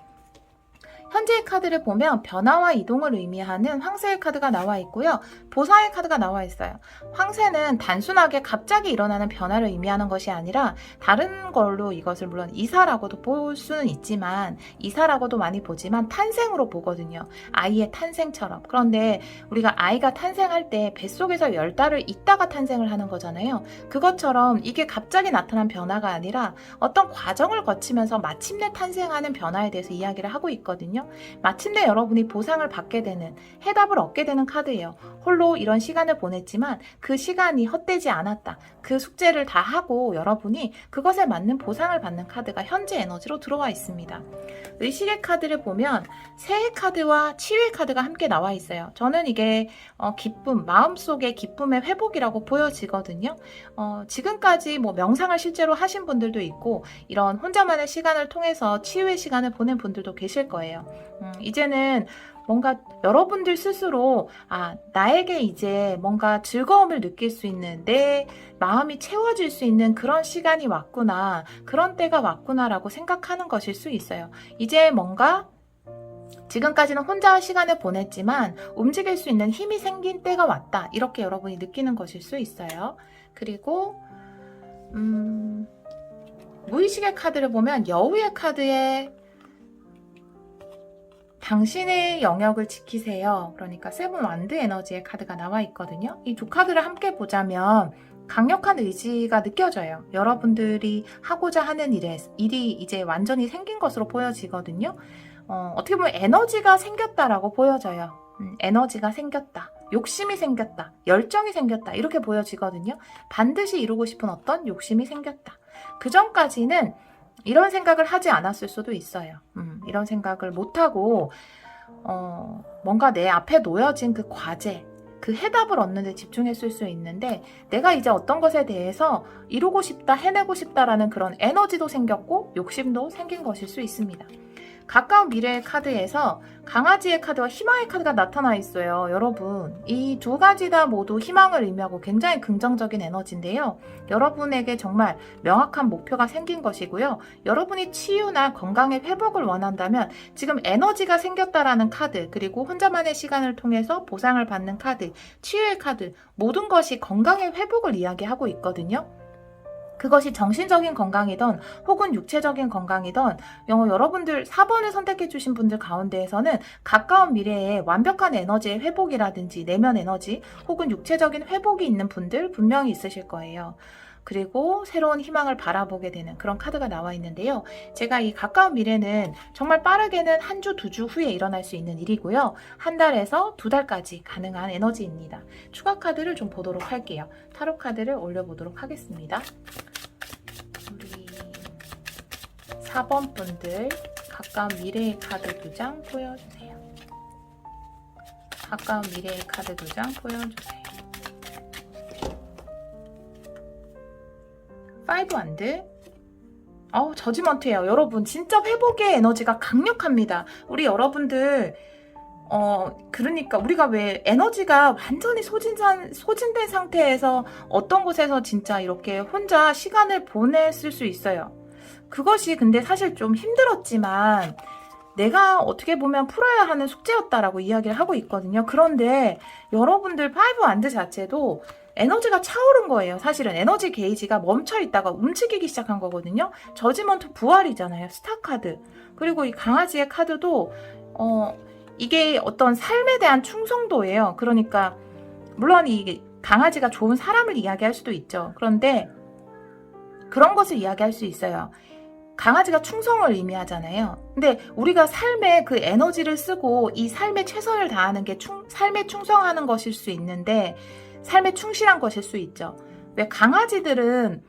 현재의 카드를 보면 변화와 이동을 의미하는 황새의 카드가 나와 있고요. 보사의 카드가 나와 있어요. 황새는 단순하게 갑자기 일어나는 변화를 의미하는 것이 아니라 다른 걸로 이것을 물론 이사라고도 볼 수는 있지만 이사라고도 많이 보지만 탄생으로 보거든요. 아이의 탄생처럼. 그런데 우리가 아이가 탄생할 때 뱃속에서 10달을 있다가 탄생을 하는 거잖아요. 그것처럼 이게 갑자기 나타난 변화가 아니라 어떤 과정을 거치면서 마침내 탄생하는 변화에 대해서 이야기를 하고 있거든요. 마침내 여러분이 보상을 받게 되는, 해답을 얻게 되는 카드예요. 홀로 이런 시간을 보냈지만 그 시간이 헛되지 않았다. 그 숙제를 다 하고 여러분이 그것에 맞는 보상을 받는 카드가 현재 에너지로 들어와 있습니다. 의식의 카드를 보면 새해 카드와 치유의 카드가 함께 나와 있어요. 저는 이게 기쁨, 마음속의 기쁨의 회복이라고 보여지거든요. 지금까지 뭐 명상을 실제로 하신 분들도 있고 이런 혼자만의 시간을 통해서 치유의 시간을 보낸 분들도 계실 거예요. 이제는 뭔가 여러분들 스스로 나에게 이제 뭔가 즐거움을 느낄 수 있는, 내 마음이 채워질 수 있는 그런 시간이 왔구나, 그런 때가 왔구나라고 생각하는 것일 수 있어요. 이제 뭔가 지금까지는 혼자 시간을 보냈지만 움직일 수 있는 힘이 생긴 때가 왔다, 이렇게 여러분이 느끼는 것일 수 있어요. 그리고 무의식의 카드를 보면 여우의 카드에 당신의 영역을 지키세요. 그러니까 세븐 완드 에너지의 카드가 나와 있거든요. 이 두 카드를 함께 보자면 강력한 의지가 느껴져요. 여러분들이 하고자 하는 일이 이제 완전히 생긴 것으로 보여지거든요. 어떻게 보면 에너지가 생겼다라고 보여져요. 에너지가 생겼다. 욕심이 생겼다. 열정이 생겼다. 이렇게 보여지거든요. 반드시 이루고 싶은 어떤 욕심이 생겼다. 그 전까지는 이런 생각을 하지 않았을 수도 있어요. 이런 생각을 못하고 뭔가 내 앞에 놓여진 그 과제, 그 해답을 얻는 데 집중했을 수 있는데 내가 이제 어떤 것에 대해서 이루고 싶다, 해내고 싶다라는 그런 에너지도 생겼고 욕심도 생긴 것일 수 있습니다. 가까운 미래의 카드에서 강아지의 카드와 희망의 카드가 나타나 있어요. 여러분, 이 두 가지 다 모두 희망을 의미하고 굉장히 긍정적인 에너지인데요. 여러분에게 정말 명확한 목표가 생긴 것이고요. 여러분이 치유나 건강의 회복을 원한다면 지금 에너지가 생겼다라는 카드, 그리고 혼자만의 시간을 통해서 보상을 받는 카드, 치유의 카드, 모든 것이 건강의 회복을 이야기하고 있거든요. 그것이 정신적인 건강이든 혹은 육체적인 건강이든 여러분들 4번을 선택해 주신 분들 가운데에서는 가까운 미래에 완벽한 에너지의 회복이라든지 내면 에너지 혹은 육체적인 회복이 있는 분들 분명히 있으실 거예요. 그리고 새로운 희망을 바라보게 되는 그런 카드가 나와 있는데요. 제가 이 가까운 미래는 정말 빠르게는 한 주, 2주 후에 일어날 수 있는 일이고요. 한 달에서 2달까지 가능한 에너지입니다. 추가 카드를 좀 보도록 할게요. 타로 카드를 올려보도록 하겠습니다. 우리 4번 분들 가까운 미래의 카드 2장 보여주세요. 가까운 미래의 카드 2장 보여주세요. 5 완드, 저지먼트예요. 여러분, 진짜 회복의 에너지가 강력합니다. 우리 여러분들, 그러니까 우리가 왜 에너지가 완전히 소진된 상태에서 어떤 곳에서 진짜 이렇게 혼자 시간을 보냈을 수 있어요. 그것이 근데 사실 좀 힘들었지만 내가 어떻게 보면 풀어야 하는 숙제였다라고 이야기를 하고 있거든요. 그런데 여러분들 파이브 완드 자체도 에너지가 차오른 거예요. 사실은 에너지 게이지가 멈춰 있다가 움직이기 시작한 거거든요. 저지먼트 부활이잖아요. 스타 카드. 그리고 이 강아지의 카드도 이게 어떤 삶에 대한 충성도예요. 그러니까 물론 이 강아지가 좋은 사람을 이야기할 수도 있죠. 그런데 그런 것을 이야기할 수 있어요. 강아지가 충성을 의미하잖아요. 근데 우리가 삶에 그 에너지를 쓰고 이 삶에 최선을 다하는 게 삶에 충성하는 것일 수 있는데 삶에 충실한 것일 수 있죠. 왜 강아지들은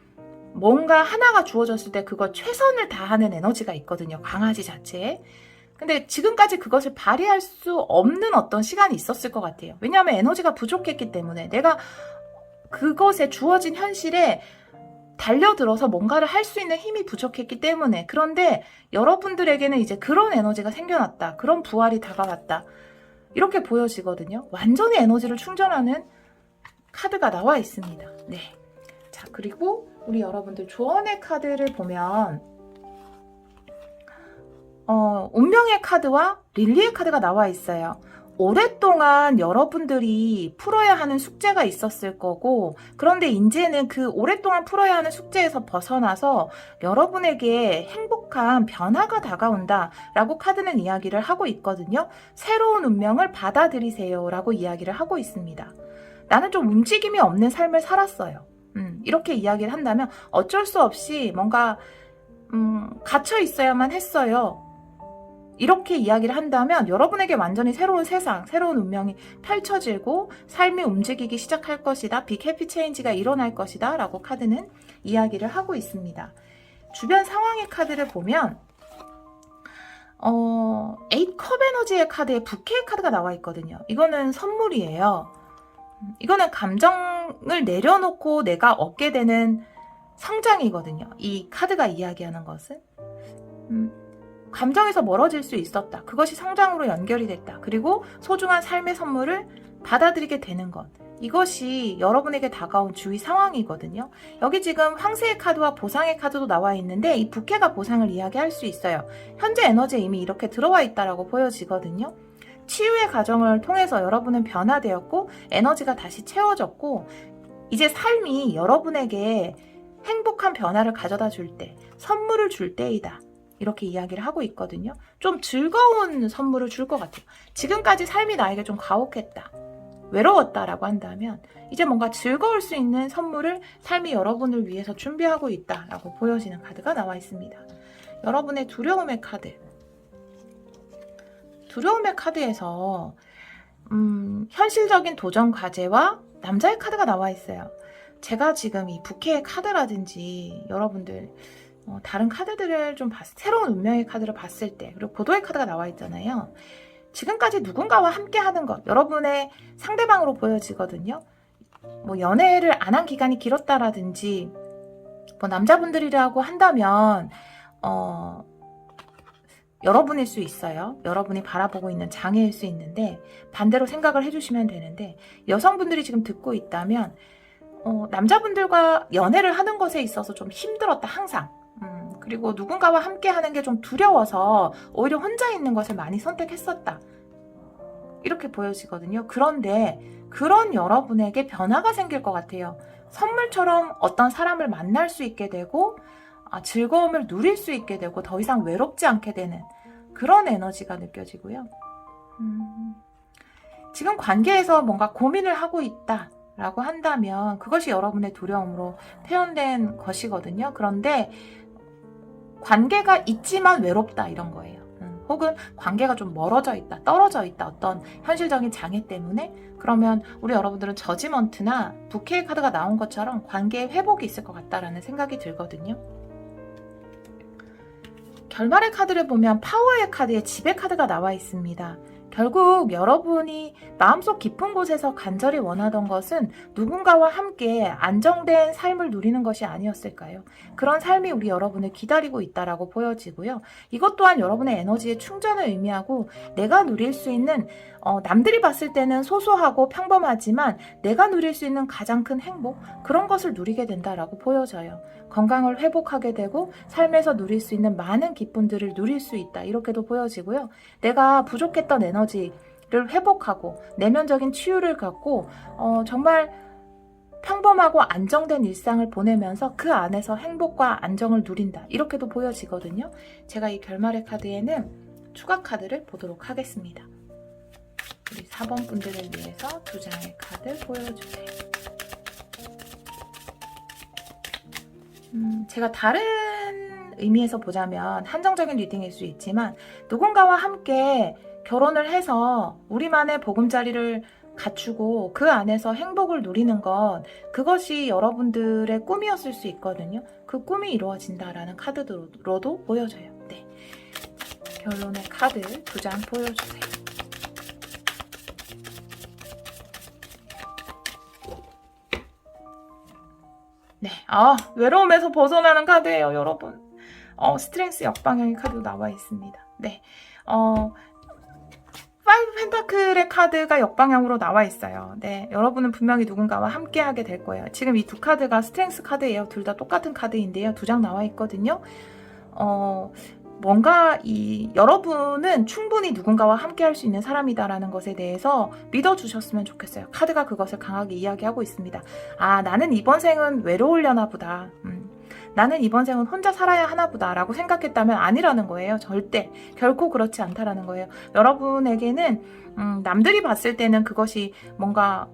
뭔가 하나가 주어졌을 때 그걸 최선을 다하는 에너지가 있거든요. 강아지 자체에. 근데 지금까지 그것을 발휘할 수 없는 어떤 시간이 있었을 것 같아요. 왜냐하면 에너지가 부족했기 때문에 내가 그것에 주어진 현실에 달려들어서 뭔가를 할 수 있는 힘이 부족했기 때문에. 그런데 여러분들에게는 이제 그런 에너지가 생겨났다. 그런 부활이 다가왔다. 이렇게 보여지거든요. 완전히 에너지를 충전하는 카드가 나와 있습니다. 네. 자, 그리고 우리 여러분들 조언의 카드를 보면 운명의 카드와 릴리의 카드가 나와 있어요. 오랫동안 여러분들이 풀어야 하는 숙제가 있었을 거고, 그런데 이제는 그 오랫동안 풀어야 하는 숙제에서 벗어나서 여러분에게 행복한 변화가 다가온다 라고 카드는 이야기를 하고 있거든요. 새로운 운명을 받아들이세요 라고 이야기를 하고 있습니다. 나는 좀 움직임이 없는 삶을 살았어요. 이렇게 이야기를 한다면 어쩔 수 없이 뭔가 갇혀 있어야만 했어요. 이렇게 이야기를 한다면 여러분에게 완전히 새로운 세상, 새로운 운명이 펼쳐지고 삶이 움직이기 시작할 것이다. 빅 해피 체인지가 일어날 것이다 라고 카드는 이야기를 하고 있습니다. 주변 상황의 카드를 보면 에잇 컵 에너지의 카드에 부캐의 카드가 나와 있거든요. 이거는 선물이에요. 이거는 감정을 내려놓고 내가 얻게 되는 성장이거든요. 이 카드가 이야기하는 것은 감정에서 멀어질 수 있었다. 그것이 성장으로 연결이 됐다. 그리고 소중한 삶의 선물을 받아들이게 되는 것. 이것이 여러분에게 다가온 주위 상황이거든요. 여기 지금 황새의 카드와 보상의 카드도 나와 있는데 이 부캐가 보상을 이야기할 수 있어요. 현재 에너지에 이미 이렇게 들어와 있다라고 보여지거든요. 치유의 과정을 통해서 여러분은 변화되었고 에너지가 다시 채워졌고 이제 삶이 여러분에게 행복한 변화를 가져다 줄 때, 선물을 줄 때이다. 이렇게 이야기를 하고 있거든요. 좀 즐거운 선물을 줄 것 같아요. 지금까지 삶이 나에게 좀 가혹했다. 외로웠다라고 한다면 이제 뭔가 즐거울 수 있는 선물을 삶이 여러분을 위해서 준비하고 있다라고 보여지는 카드가 나와 있습니다. 여러분의 두려움의 카드. 두려움의 카드에서 현실적인 도전 과제와 남자의 카드가 나와 있어요. 제가 지금 이 부캐의 카드라든지 여러분들 다른 카드들을 좀 새로운 운명의 카드를 봤을 때 그리고 고도의 카드가 나와 있잖아요. 지금까지 누군가와 함께 하는 것 여러분의 상대방으로 보여지거든요. 뭐 연애를 안 한 기간이 길었다라든지 뭐 남자분들이라고 한다면 여러분일 수 있어요. 여러분이 바라보고 있는 장애일 수 있는데 반대로 생각을 해주시면 되는데 여성분들이 지금 듣고 있다면 남자분들과 연애를 하는 것에 있어서 좀 힘들었다 항상. 그리고 누군가와 함께 하는 게 좀 두려워서 오히려 혼자 있는 것을 많이 선택했었다. 이렇게 보여지거든요. 그런데 그런 여러분에게 변화가 생길 것 같아요. 선물처럼 어떤 사람을 만날 수 있게 되고 즐거움을 누릴 수 있게 되고 더 이상 외롭지 않게 되는 그런 에너지가 느껴지고요. 지금 관계에서 뭔가 고민을 하고 있다 라고 한다면 그것이 여러분의 두려움으로 표현된 것이거든요. 그런데 관계가 있지만 외롭다 이런 거예요. 혹은 관계가 좀 멀어져 있다, 떨어져 있다 어떤 현실적인 장애 때문에 그러면 우리 여러분들은 저지먼트나 부캐의 카드가 나온 것처럼 관계의 회복이 있을 것 같다라는 생각이 들거든요. 결말의 카드를 보면 파워의 카드에 지배 카드가 나와 있습니다. 결국 여러분이 마음속 깊은 곳에서 간절히 원하던 것은 누군가와 함께 안정된 삶을 누리는 것이 아니었을까요? 그런 삶이 우리 여러분을 기다리고 있다라고 보여지고요. 이것 또한 여러분의 에너지의 충전을 의미하고 내가 누릴 수 있는 남들이 봤을 때는 소소하고 평범하지만 내가 누릴 수 있는 가장 큰 행복, 그런 것을 누리게 된다라고 보여져요. 건강을 회복하게 되고 삶에서 누릴 수 있는 많은 기쁨들을 누릴 수 있다, 이렇게도 보여지고요. 내가 부족했던 에너지를 회복하고 내면적인 치유를 갖고 정말 평범하고 안정된 일상을 보내면서 그 안에서 행복과 안정을 누린다, 이렇게도 보여지거든요. 제가 이 결말의 카드에는 추가 카드를 보도록 하겠습니다. 우리 4번 분들을 위해서 2장의 카드 보여주세요. 제가 다른 의미에서 보자면 한정적인 리딩일 수 있지만 누군가와 함께 결혼을 해서 우리만의 보금자리를 갖추고 그 안에서 행복을 누리는 것, 그것이 여러분들의 꿈이었을 수 있거든요. 그 꿈이 이루어진다라는 카드로도 보여져요. 네. 결론의 카드 2장 보여주세요. 네, 외로움에서 벗어나는 카드예요, 여러분. 스트렝스 역방향의 카드도 나와 있습니다. 네, 5 펜타클의 카드가 역방향으로 나와 있어요. 네, 여러분은 분명히 누군가와 함께 하게 될 거예요. 지금 이 두 카드가 스트렝스 카드예요. 둘 다 똑같은 카드인데요. 2장 나와 있거든요. 뭔가 여러분은 충분히 누군가와 함께 할 수 있는 사람이다라는 것에 대해서 믿어주셨으면 좋겠어요. 카드가 그것을 강하게 이야기하고 있습니다. 나는 이번 생은 외로우려나 보다. 나는 이번 생은 혼자 살아야 하나 보다 라고 생각했다면 아니라는 거예요. 절대. 결코 그렇지 않다라는 거예요. 여러분에게는 남들이 봤을 때는 그것이 뭔가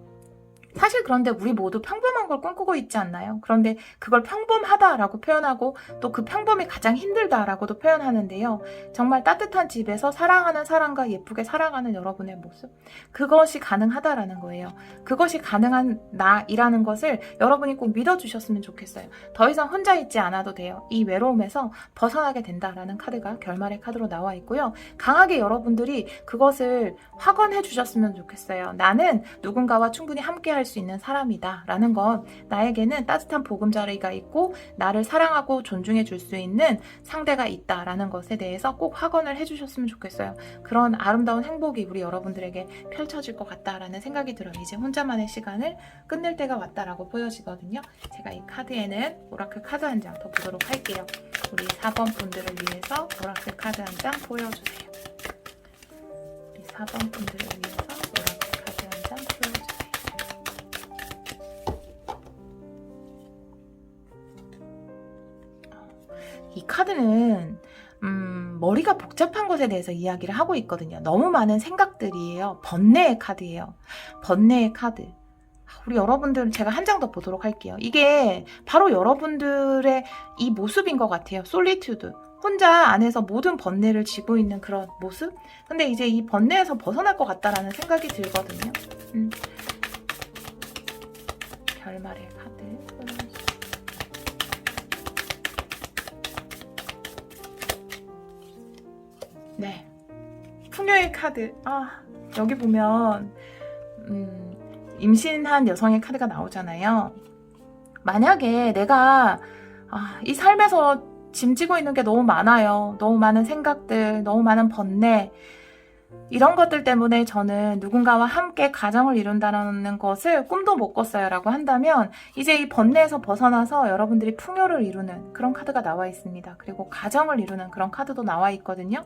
사실 그런데 우리 모두 평범한 걸 꿈꾸고 있지 않나요? 그런데 그걸 평범하다라고 표현하고 또 그 평범이 가장 힘들다라고도 표현하는데요. 정말 따뜻한 집에서 사랑하는 사람과 예쁘게 살아가는 여러분의 모습, 그것이 가능하다라는 거예요. 그것이 가능한 나이라는 것을 여러분이 꼭 믿어주셨으면 좋겠어요. 더 이상 혼자 있지 않아도 돼요. 이 외로움에서 벗어나게 된다라는 카드가 결말의 카드로 나와 있고요. 강하게 여러분들이 그것을 확언해 주셨으면 좋겠어요. 나는 누군가와 충분히 함께 할 수 있는 사람이다 라는 건, 나에게는 따뜻한 보금자리가 있고 나를 사랑하고 존중해 줄 수 있는 상대가 있다 라는 것에 대해서 꼭 확언을 해주셨으면 좋겠어요. 그런 아름다운 행복이 우리 여러분들에게 펼쳐질 것 같다라는 생각이 들어요. 이제 혼자만의 시간을 끝낼 때가 왔다라고 보여지거든요. 제가 이 카드에는 오라클 카드 한 장 더 보도록 할게요. 우리 4번 분들을 위해서 오라클 카드 한 장 보여주세요. 우리 4번 분들을 위해서 오라클 카드 한 장 보여주세요. 이 카드는 머리가 복잡한 것에 대해서 이야기를 하고 있거든요. 너무 많은 생각들이에요. 번뇌의 카드예요. 번뇌의 카드. 우리 여러분들은 제가 한 장 더 보도록 할게요. 이게 바로 여러분들의 이 모습인 것 같아요. 솔리튜드. 혼자 안에서 모든 번뇌를 쥐고 있는 그런 모습? 근데 이제 이 번뇌에서 벗어날 것 같다라는 생각이 들거든요. 결말의 카드. 네, 풍요의 카드. 여기 보면 임신한 여성의 카드가 나오잖아요. 만약에 내가 이 삶에서 짐지고 있는 게 너무 많아요. 너무 많은 생각들, 너무 많은 번뇌, 이런 것들 때문에 저는 누군가와 함께 가정을 이룬다는 것을 꿈도 못 꿨어요 라고 한다면, 이제 이 번뇌에서 벗어나서 여러분들이 풍요를 이루는 그런 카드가 나와 있습니다. 그리고 가정을 이루는 그런 카드도 나와 있거든요.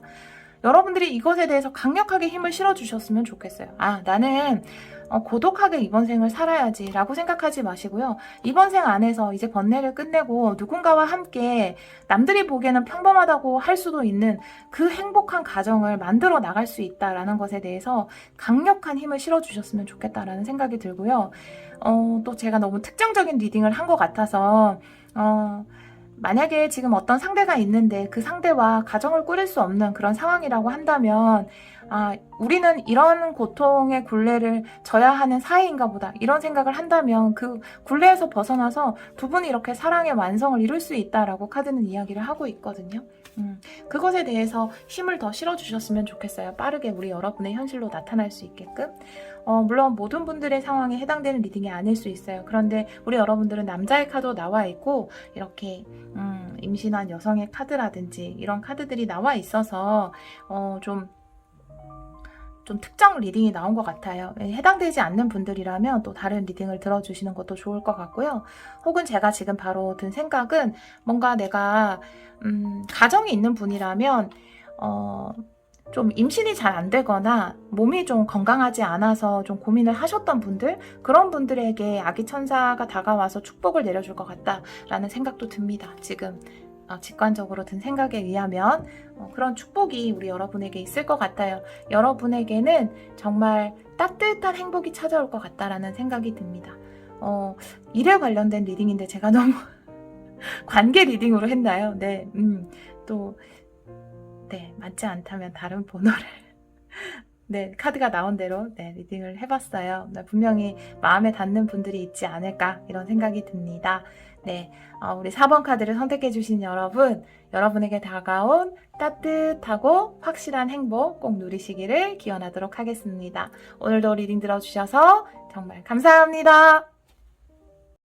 여러분들이 이것에 대해서 강력하게 힘을 실어주셨으면 좋겠어요. 나는 고독하게 이번 생을 살아야지 라고 생각하지 마시고요. 이번 생 안에서 이제 번뇌를 끝내고 누군가와 함께 남들이 보기에는 평범하다고 할 수도 있는 그 행복한 가정을 만들어 나갈 수 있다라는 것에 대해서 강력한 힘을 실어주셨으면 좋겠다라는 생각이 들고요. 또 제가 너무 특정적인 리딩을 한 것 같아서 만약에 지금 어떤 상대가 있는데 그 상대와 가정을 꾸릴 수 없는 그런 상황이라고 한다면 우리는 이런 고통의 굴레를 져야 하는 사이인가 보다. 이런 생각을 한다면 그 굴레에서 벗어나서 두 분이 이렇게 사랑의 완성을 이룰 수 있다라고 카드는 이야기를 하고 있거든요. 그것에 대해서 힘을 더 실어주셨으면 좋겠어요. 빠르게 우리 여러분의 현실로 나타날 수 있게끔. 물론 모든 분들의 상황에 해당되는 리딩이 아닐 수 있어요. 그런데 우리 여러분들은 남자의 카드도 나와 있고 이렇게 임신한 여성의 카드라든지 이런 카드들이 나와 있어서 좀 특정 리딩이 나온 것 같아요. 해당되지 않는 분들이라면 또 다른 리딩을 들어주시는 것도 좋을 것 같고요. 혹은 제가 지금 바로 든 생각은 뭔가 내가 가정이 있는 분이라면 좀 임신이 잘 안 되거나 몸이 좀 건강하지 않아서 좀 고민을 하셨던 분들, 그런 분들에게 아기 천사가 다가와서 축복을 내려줄 것 같다라는 생각도 듭니다. 지금 직관적으로 든 생각에 의하면 그런 축복이 우리 여러분에게 있을 것 같아요. 여러분에게는 정말 따뜻한 행복이 찾아올 것 같다라는 생각이 듭니다. 일에 관련된 리딩인데 제가 너무 관계 리딩으로 했나요? 네, 맞지 않다면 다른 번호를 네, 카드가 나온 대로 리딩을 해봤어요. 분명히 마음에 닿는 분들이 있지 않을까 이런 생각이 듭니다. 네, 우리 4번 카드를 선택해주신 여러분, 여러분에게 다가온 따뜻하고 확실한 행복 꼭 누리시기를 기원하도록 하겠습니다. 오늘도 리딩 들어주셔서 정말 감사합니다.